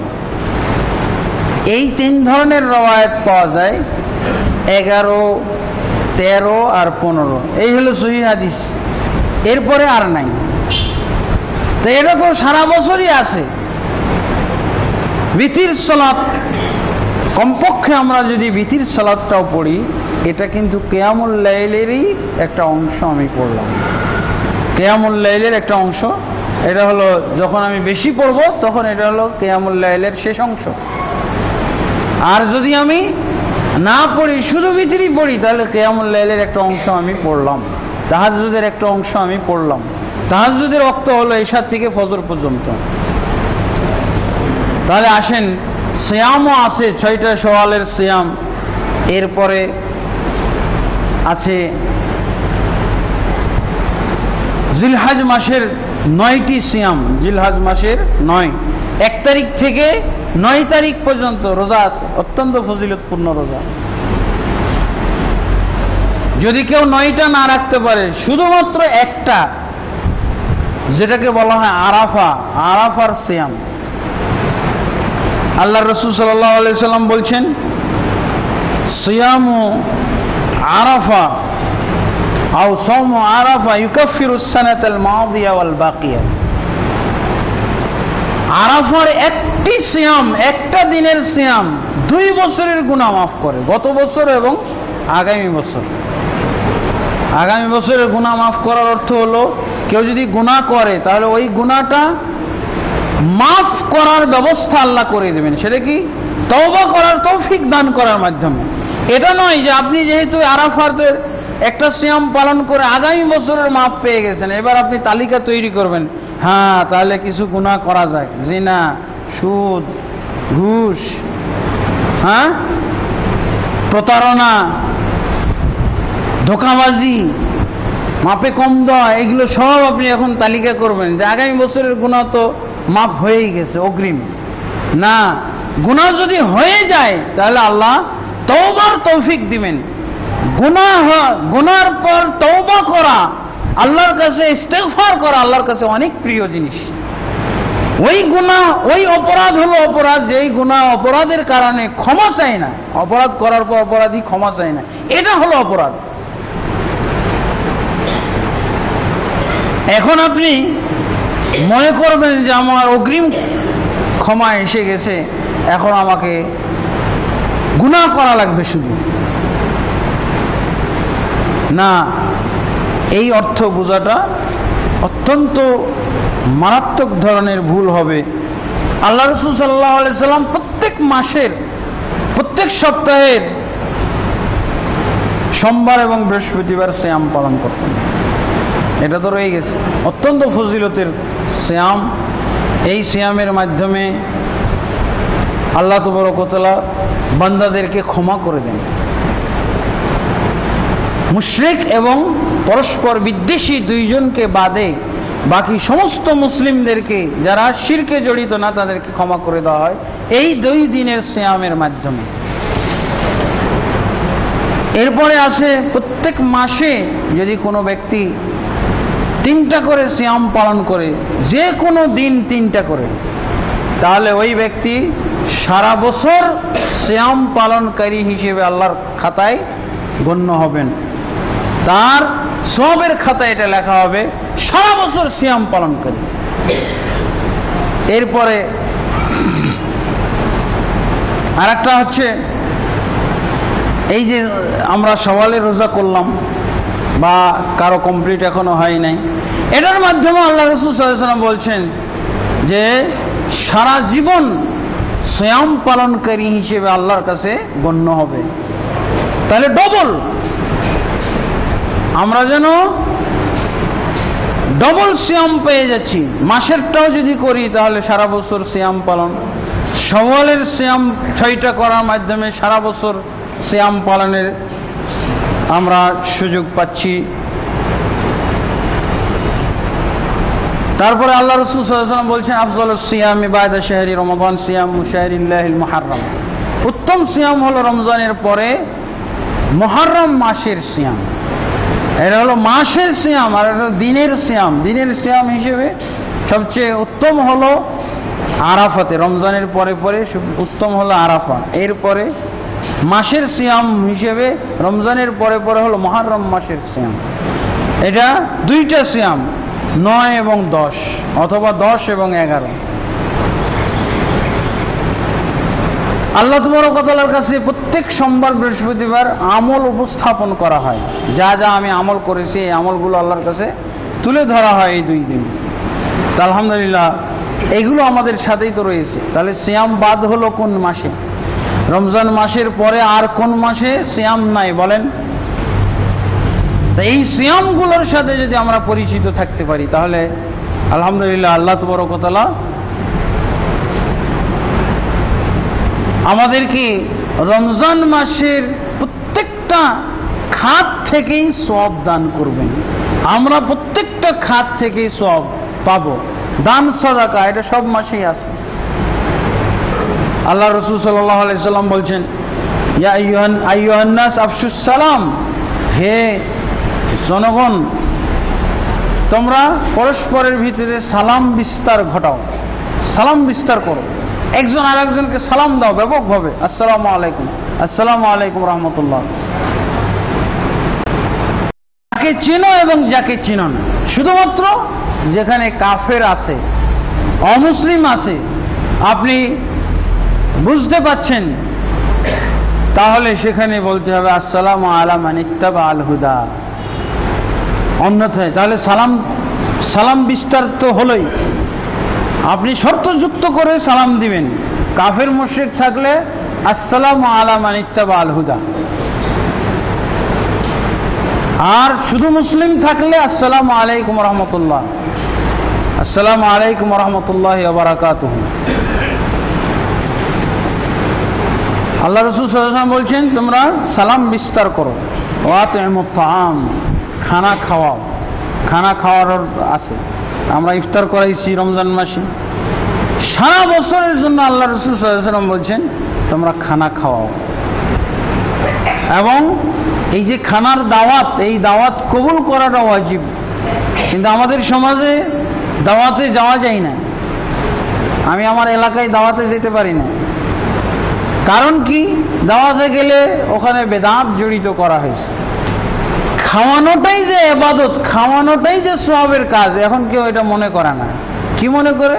এই 3 ধরনের রওয়ায়াত পাওয়া যায়, 11, 13 আর 15। এই হলো সহিহ হাদিস, এরপরে আর নাই। তো এটা তো সারা বছরই আছে। বিতির সালাত, কমপক্ষে আমরা যদি বিতির সালাতটাও পড়ি, এটা কিন্তু কিয়ামুল লাইলেরই একটা অংশ আমি পড়লাম। কিয়ামুল লাইলের একটা অংশ। এটা হলো যখন আমি বেশি পড়ব তখন এটা হলো কিয়ামুল লাইলের শেষ অংশ। আর যদি আমি না পড়ি, শুধু বিতিরই পড়ি, তাহলে কিয়ামুল লাইলের একটা অংশ আমি পড়লাম, তাহাজ্জুদের একটা অংশ আমি পড়লাম। তাহাজ্জুদের ওয়াক্ত হলো এশা থেকে ফজর পর্যন্ত। তাহলে আসেন, সিয়ামও আছে 6টা শওয়ালের সিয়াম। এরপরে আছে জিলহজ মাসের 9টি সিয়াম। জিলহজ মাসের 9, 1 তারিখ থেকে 9 তারিখ পর্যন্ত রোজা আছে, অত্যন্ত ফজিলতপূর্ণ রোজা। যদি কেউ 9টা না রাখতে পারে, শুধুমাত্র একটা, যেটাকে বলা হয় আরাফা, আরাফার সিয়াম। আল্লাহ রাসূল সাল্লাল্লাহু আলাইহি সাল্লাম বলছেন, সিয়ামু আরাফা আও সাওমু আরাফা ইউকাফিরুস সানাতাল মাদিয়া ওয়াল বাকিয়া। আরাফার একটি সিয়াম, একটা দিনের সিয়াম 2 বছরের গুনাহ মাফ করে, গত বছর এবং আগামী বছর। আগামী বছরের গুনাহ মাফ করার অর্থ হলো, কেউ যদি গুনাহ করে তাহলে ওই গুনাহটা মাফ করার ব্যবস্থা আল্লাহ করে দেবেন। সেটা কি? তওবা করার তৌফিক দান করার মাধ্যমে। এটা নয় যে আপনি যেহেতু আরাফাতের একটা সিয়াম পালন করে আগামী বছরের মাফ পেয়ে গেছেন, এবার আপনি তালিকা তৈরি করবেন, হ্যাঁ তাহলে কিছু গুনাহ করা যায়, জিনা, সুদ, ঘুষ, হ্যাঁ প্রতারণা, ধোঁকাবাজি, মাপে কম দেওয়া, এগুলো সব আপনি এখন তালিকা করবেন যে আগামী বছরের গুনাহ তো মাফ হয়েই গেছে অগ্রিম। না, গুনাহ যদি হয়ে যায় তাহলে আল্লাহ তওবার তৌফিক দিবেন। গুনার পর তওবা করা, আল্লাহর কাছে ইস্তেগফার করা আল্লাহর কাছে অনেক প্রিয় জিনিস। ওই গুনাহ, ওই অপরাধ হলো অপরাধ, যেই গুনাহ অপরাধের কারণে ক্ষমা চায় না, অপরাধ করার পর অপরাধী ক্ষমা চায় না, এটা হলো অপরাধ। এখন আপনি মনে করবেন যে আমার অগ্রিম ক্ষমা এসে গেছে, এখন আমাকে গুনাহ করা লাগবে শুধু। না, এই অর্থ বোঝাটা অত্যন্ত মারাত্মক ধরনের ভুল হবে। আল্লাহ রাসূল সাল্লাল্লাহু আলাইহি সাল্লাম প্রত্যেক মাসের প্রত্যেক সপ্তাহের সোমবার এবং বৃহস্পতিবার সিয়াম পালন করতেন। এটা তো রয়ে গেছে, অত্যন্ত ফজিলতের সিয়াম। এই সিয়ামের মাধ্যমে আল্লাহ তাবারক ওয়া তাআলা বান্দাদেরকে ক্ষমা করে দেন। মুশরিক এবং পরস্পর বিদ্বেষী দুইজনকে বাদে বাকি সমস্ত মুসলিমদেরকে, যারা শিরকে জড়িত না, তাদেরকে ক্ষমা করে দেওয়া হয় এই 2 দিনের সিয়ামের মাধ্যমে। এরপরে আছে প্রত্যেক মাসে যদি কোনো ব্যক্তি 3টা করে সিয়াম পালন করে, যে কোনো দিন 3টা করে, তাহলে ওই ব্যক্তি সারা বছর সিয়াম পালনকারী হিসেবে আল্লাহর খাতায় গণ্য হবেন। তার সওয়াবের খাতায় এটা লেখা হবে সারা বছর সিয়াম পালনকারী। এরপরে আরেকটা হচ্ছে, এই যে আমরা সওয়ালের রোজা করলাম বা কারো কমপ্লিট এখনো হয় নাই, এটার মাধ্যমে আল্লাহ রাসূল সাল্লাল্লাহু আলাইহি ওয়াসাল্লাম বলছেন যে সারা জীবন সিয়াম পালনকারী হিসেবে আল্লাহর কাছে গণ্য হবে। তাহলে ডবল, আমরা যেন ডবল সিয়াম পেয়ে যাচ্ছি। মাসেরটাও যদি করি তাহলে সারা বছর সিয়াম পালন, সওয়ালের সিয়াম 6টা করার মাধ্যমে সারা বছর সিয়াম পালনের আমরা সুযোগ পাচ্ছি। তারপরে আল্লাহ রাসূল সাল্লাল্লাহু আলাইহি ওয়াসাল্লাম বলছেন আফজালুস সিয়ামি বা'দা শাহরি রমাদান সিয়ামু শাহরিল্লাহিল মুহাররম। উত্তম সিয়াম হলো রমজানের পরে মুহররম মাসের সিয়াম। এটা হলো মাসের সিয়াম আর এটা দিনের সিয়াম। দিনের সিয়াম হিসেবে সবচেয়ে উত্তম হলো আরাফাতে, রমজানের পরে পরে উত্তম হলো আরাফা। এরপরে মাসের সিয়াম হিসেবে রমজানের পরে পরে হলো মুহররম মাসের সিয়াম। এটা 2টা সিয়াম, 9 এবং 10 অথবা 10 এবং 11। আল্লাহ তাবারক ওয়া তাআলার কাছে প্রত্যেক সোমবার বৃহস্পতিবার আমল উপস্থাপন করা হয়। যা যা আমি আমল করেছি এই আমলগুলো আল্লাহর কাছে তুলে ধরা হয় এই 2 দিন। তা আলহামদুলিল্লাহ এগুলো আমাদের সাথেই তো রয়েছে। তাহলে সিয়াম বাদ হলো কোন মাসে? রমজান মাসের পরে আর কোন মাসে সিয়াম নাই বলেন? তা এই সিয়ামগুলোর সাথে যদি আমরা পরিচিত থাকতে পারি তাহলে আলহামদুলিল্লাহ আল্লাহ তাবারক ওয়া তাআলা আমাদেরকে রমজান মাসের প্রত্যেকটা খাত থেকেই সওয়াব দান করবেন। আমরা প্রত্যেকটা খাত থেকেই সওয়াব পাবো। দান সাদাকা এটা সব মাসেই আছে। আল্লাহ রাসূল সাল্লাল্লাহু আলাইহি সাল্লাম বলছেন ইয়া আইয়ুহান নাস আফশুস সালাম, হে জনগণ তোমরা পরস্পরের ভিতরে সালাম বিস্তার ঘটাও, সালাম বিস্তার করো। একজন আরেকজনকে সালাম দাও ব্যাপকভাবে, আসসালামু আলাইকুম, আসসালামু আলাইকুম রাহমাতুল্লাহ। যাকে চেনো এবং যাকে চিনো না, শুধুমাত্র যেখানে কাফের আছে, অমুসলিম আছে, আপনি বুঝতে পাচ্ছেন তাহলে সেখানে বলতে হবে আসসালামু আলা মান ইত্তাবা আল হুদা। অন্যথায় তাহলে সালাম বিস্তার তো হলোই। আপনি শর্তযুক্ত করে সালাম দিবেন। কাফের মুশরিক থাকলে আসসালামু আলা মান ইত্তাবা আল হুদা, আর শুধু মুসলিম থাকলে আসসালামু আলাইকুম রাহমাতুল্লাহ, আসসালামু আলাইকুম রাহমাতুল্লাহি ওয়া বারাকাতুহু। আল্লাহ রাসূল সাল্লাল্লাহু আলাইহি ওয়াসাল্লাম বলছেন তোমরা সালাম বিস্তার করো। ওয়া তু'ইমুত তাআম, খানা খাওয়াও। খানা খাওয়ার আছে, আমরা ইফতার করাইছি রমজান মাসে। সারা বছরের জন্য আল্লাহ রাসূল সাল্লাল্লাহু আলাইহি ওয়াসাল্লাম বলছেন তোমরা খানা খাওয়াও। এবং এই যে খানার দাওয়াত, এই দাওয়াত কবুল করাটা ওয়াজিব। কিন্তু আমাদের সমাজে দাওয়াতে যাওয়া যায় না। আমি আমার এলাকায় দাওয়াতে যেতে পারি না। কারণ কি? দাওয়াতে গেলে ওখানে বেদাত জড়িত করা হয়েছে। খাওয়ানোটাই যে ইবাদত, খাওয়ানোটাই যে সওয়াবের কাজ, এখন কেউ এটা মনে করে না। কি মনে করে?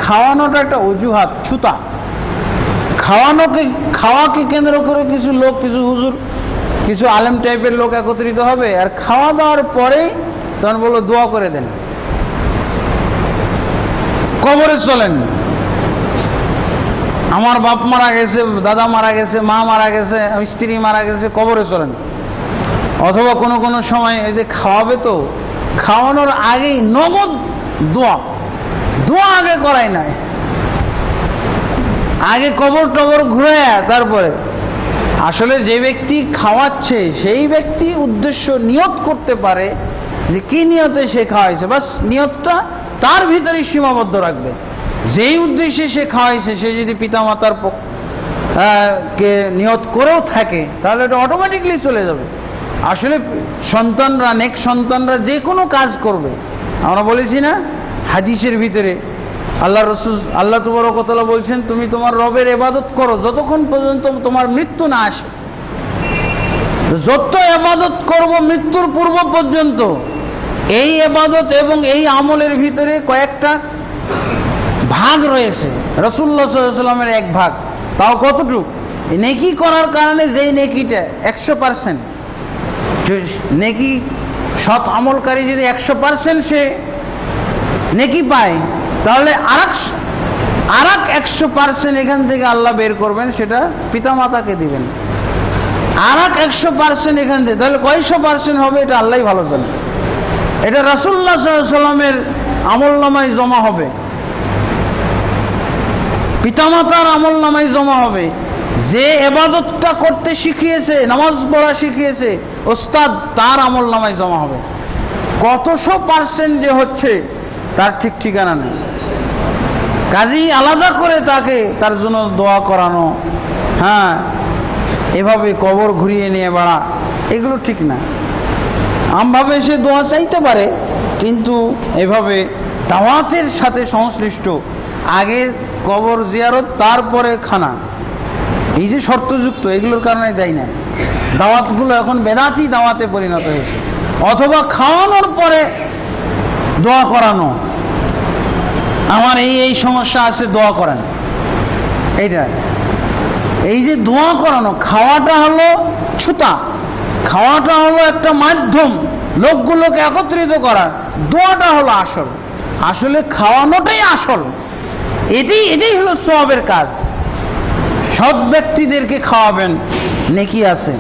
খাওয়ানোটা একটা অজুহাত, ছুতা। খাওয়াকে কেন্দ্র করে কিছু লোক, কিছু হুজুর কিছু আলেম টাইপের লোক একত্রিত হবে, আর খাওয়া দাওয়ার পরে তখন বললো দোয়া করে দেন। কবরে চলেন, আমার বাপ মারা গেছে, দাদা মারা গেছে, মা মারা গেছে, স্ত্রী মারা গেছে, কবরে চলেন। অথবা কোনো কোনো সময় এই যে খাওয়াবে, তো খাওয়ানোর আগেই নগদ দোয়া, দোয়া আগে করাই নাই, আগে কবর টবর ঘুরে তারপরে। আসলে যে ব্যক্তি খাওয়াচ্ছে সেই ব্যক্তি উদ্দেশ্য নিয়ত করতে পারে যে কি নিয়তে সে খাওয়াইছে, বাস নিয়তটা তার ভিতরে সীমাবদ্ধ রাখবে। যেই উদ্দেশ্যে সে খাওয়াইছে, সে যদি পিতামাতার কে নিয়ত করেও থাকে তাহলে এটা অটোমেটিকলি চলে যাবে। আসলে সন্তানরা, নেক সন্তানরা যে কোনো কাজ করবে। আমরা বলেছি না হাদিসের ভিতরে আল্লাহ রসুল, আল্লাহ তাবারক ওয়া তাআলা বলছেন, তুমি তোমার রবের ইবাদত করো যতক্ষণ পর্যন্ত তোমার মৃত্যু না আসে। যত ইবাদত করব মৃত্যুর পূর্ব পর্যন্ত, এই ইবাদত এবং এই আমলের ভিতরে কয়েকটা ভাগ রয়েছে। রাসূলুল্লাহ সাল্লাল্লাহু আলাইহি ওয়াসাল্লামের এক ভাগ, তাও কতটুকু? নেকি করার কারণে যেই নেকিটা 100%, নেকি সৎ আমলকারী যদি 100% সে নেকি পায়, তাহলে আরেক 100% এখান থেকে আল্লাহ বের করবেন, সেটা পিতামাতাকে দিবেন। আরেক 100% এখান থেকে, তাহলে কয়শো পার্সেন্ট হবে এটা আল্লাহই ভালো জানে। এটা রাসূলুল্লাহ সাল্লাল্লাহু আলাইহি ওয়াসাল্লামের আমলনামায় জমা হবে, পিতামাতার আমলনামায় জমা হবে। যে ইবাদতটা করতে শিখিয়েছে, নামাজ পড়া শিখিয়েছে ওস্তাদ, তার আমলনামায় জমা হবে। কতশো পার্সেন্ট যে হচ্ছে তার ঠিক ঠিকানা নেই। কাজেই আলাদা করে তাকে তার জন্য দোয়া করানো, হ্যাঁ, এভাবে কবর ঘুরিয়ে নিয়ে বেড়া, এগুলো ঠিক না। আমভাবে সে দোয়া চাইতে পারে, কিন্তু এভাবে দাওয়াতের সাথে সংশ্লিষ্ট, আগে কবর জিয়ারত তারপরে খানা, এই যে শর্তযুক্ত, এগুলোর কারণে যাই না। দাওয়াতগুলো এখন বেদাতি দাওয়াতে পরিণত হয়েছে। অথবা খাওয়ানোর পরে দোয়া করানো, আমার এই সমস্যা আছে, দোয়া করেন, এইটা। এই যে দোয়া করানো, খাওয়াটা হলো ছুতা, খাওয়াটা হলো একটা মাধ্যম লোকগুলোকে একত্রিত করার, দোয়াটা হলো আসল। আসলে খাওয়ানোটাই আসল, এটাই হলো সওয়াবের কাজ। সৎ ব্যক্তিদেরকে খাওয়াবেন, নেকি আছে।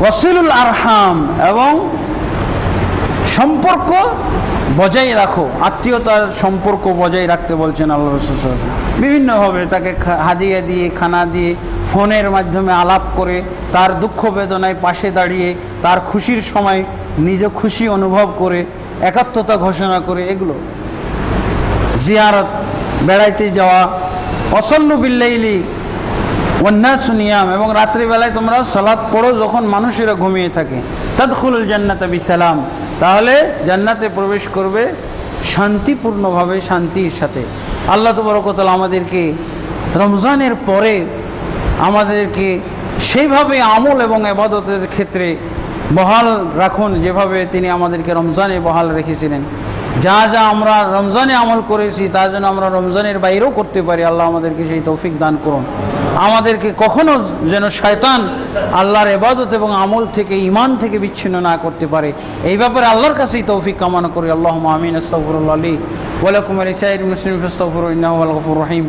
ওয়াসিলুল আরহাম, এবং সম্পর্ক বজায় রাখো, আত্মীয়তার সম্পর্ক বজায় রাখতে বলছেন আল্লাহ রাসূল সাল্লাল্লাহু আলাইহি ওয়াসাল্লাম। বিভিন্নভাবে তাকে হাদিয়া দিয়ে, খানা দিয়ে, ফোনের মাধ্যমে আলাপ করে, তার দুঃখ বেদনায় পাশে দাঁড়িয়ে, তার খুশির সময় নিজে খুশি অনুভব করে, একাত্মতা ঘোষণা করে, এগুলো। জিয়ারত, বেড়াইতে যাওয়া, ওয়াসাল্লু বিল্লাইলি ওয়ান্নাসু নিয়াম, এবং রাত্রিবেলায় তোমরা সালাত পড়ো যখন মানুষেরা ঘুমিয়ে থাকে। তাদখুলুল জান্নাতা বিসালাম, তাহলে জান্নাতে প্রবেশ করবে শান্তিপূর্ণভাবে, শান্তির সাথে। আল্লাহ তাবারক ওয়া তাআলা আমাদেরকে রমজানের পরে আমাদেরকে সেইভাবে আমল এবং ইবাদতের ক্ষেত্রে বহাল রাখুন, যেভাবে তিনি আমাদেরকে রমজানে বহাল রেখেছিলেন। যা যা আমরা রমজানে আমল করেছি তা যেন আমরা রমজানের বাইরেও করতে পারি। আল্লাহ আমাদেরকে সেই তৌফিক দান করুন। আমাদেরকে কখনো যেন শয়তান আল্লাহর ইবাদত এবং আমল থেকে, ঈমান থেকে বিচ্ছিন্ন না করতে পারে, এই ব্যাপারে আল্লাহর কাছেই তৌফিক কামনা করি। আল্লাহুম্মা আমিন। আস্তাগফিরুল্লাহ লি ওয়া লাকুম ওয়া লিসাইরিল মুসলিমিন ফাস্তাগফিরুহু ইন্নাহু হুয়াল গফুরুর রহিম।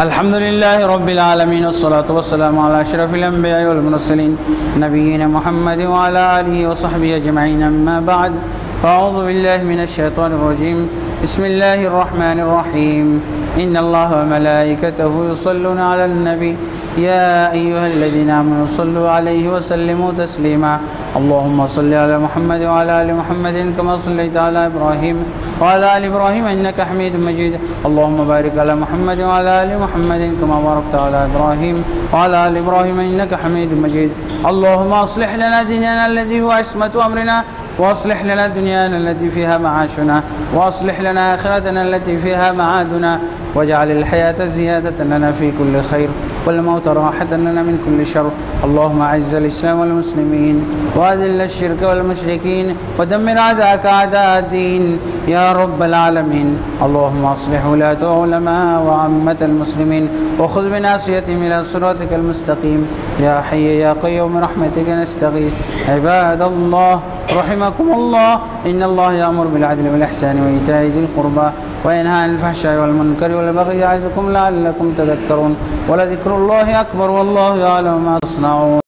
আলহামদুলিল্লাহি রাব্বিল আলামিন, ওয়াসসালাতু ওয়াসসালামু আলা আশরাফিল আমবিয়া ওয়াল মুরসালিন নাবিয়িনা মুহাম্মাদিন ওয়া আলা আলিহি ওয়া সাহবিহি আজমাইন, আম্মা বা'দ। ফাআউযু বিল্লাহি মিনাশ শাইতানির রাজীম। বিসমিল্লাহির রহমানির রহিম। ইন্নাল্লাহা ওয়া মালাইকাতাহু ইউসাল্লুনা আলান নবী ইয়া আইয়ুহাল্লাযীনা আমানু সাল্লু আলাইহি ওয়া সাল্লিমু তাসলিমা। اللهم صل على محمد وعلى ال محمد كما صليت على ابراهيم وعلى ال ابراهيم انك حميد مجيد. اللهم بارك على محمد وعلى ال محمد كما باركت على ابراهيم وعلى ال ابراهيم انك حميد مجيد. اللهم اصلح لنا ديننا الذي هو عصمة امرنا، واصلح لنا دنيانا التي فيها معاشنا، واصلح لنا اخرتنا التي فيها معادنا، واجعل الحياة زيادة لنا في كل خير. والموت راحة لنا من كل شر. اللهم أعز الإسلام والمسلمين وأذل الشرك والمشركين ودمر أعداءك أعداء الدين يا رب العالمين. اللهم أصلح ولاة علماء وعامة المسلمين وخذ بناصيتهم إلى صراطك المستقيم يا حي يا قيوم برحمتك نستغيث. عباد الله رحمكم الله، إن الله يأمر بالعدل والإحسان وإيتاء ذي القربى وينهى عن الفحشاء والمنكر والبغي يعظكم لعلكم تذكرون. ولذكر الله أكبر والله يعلم ما تصنعون.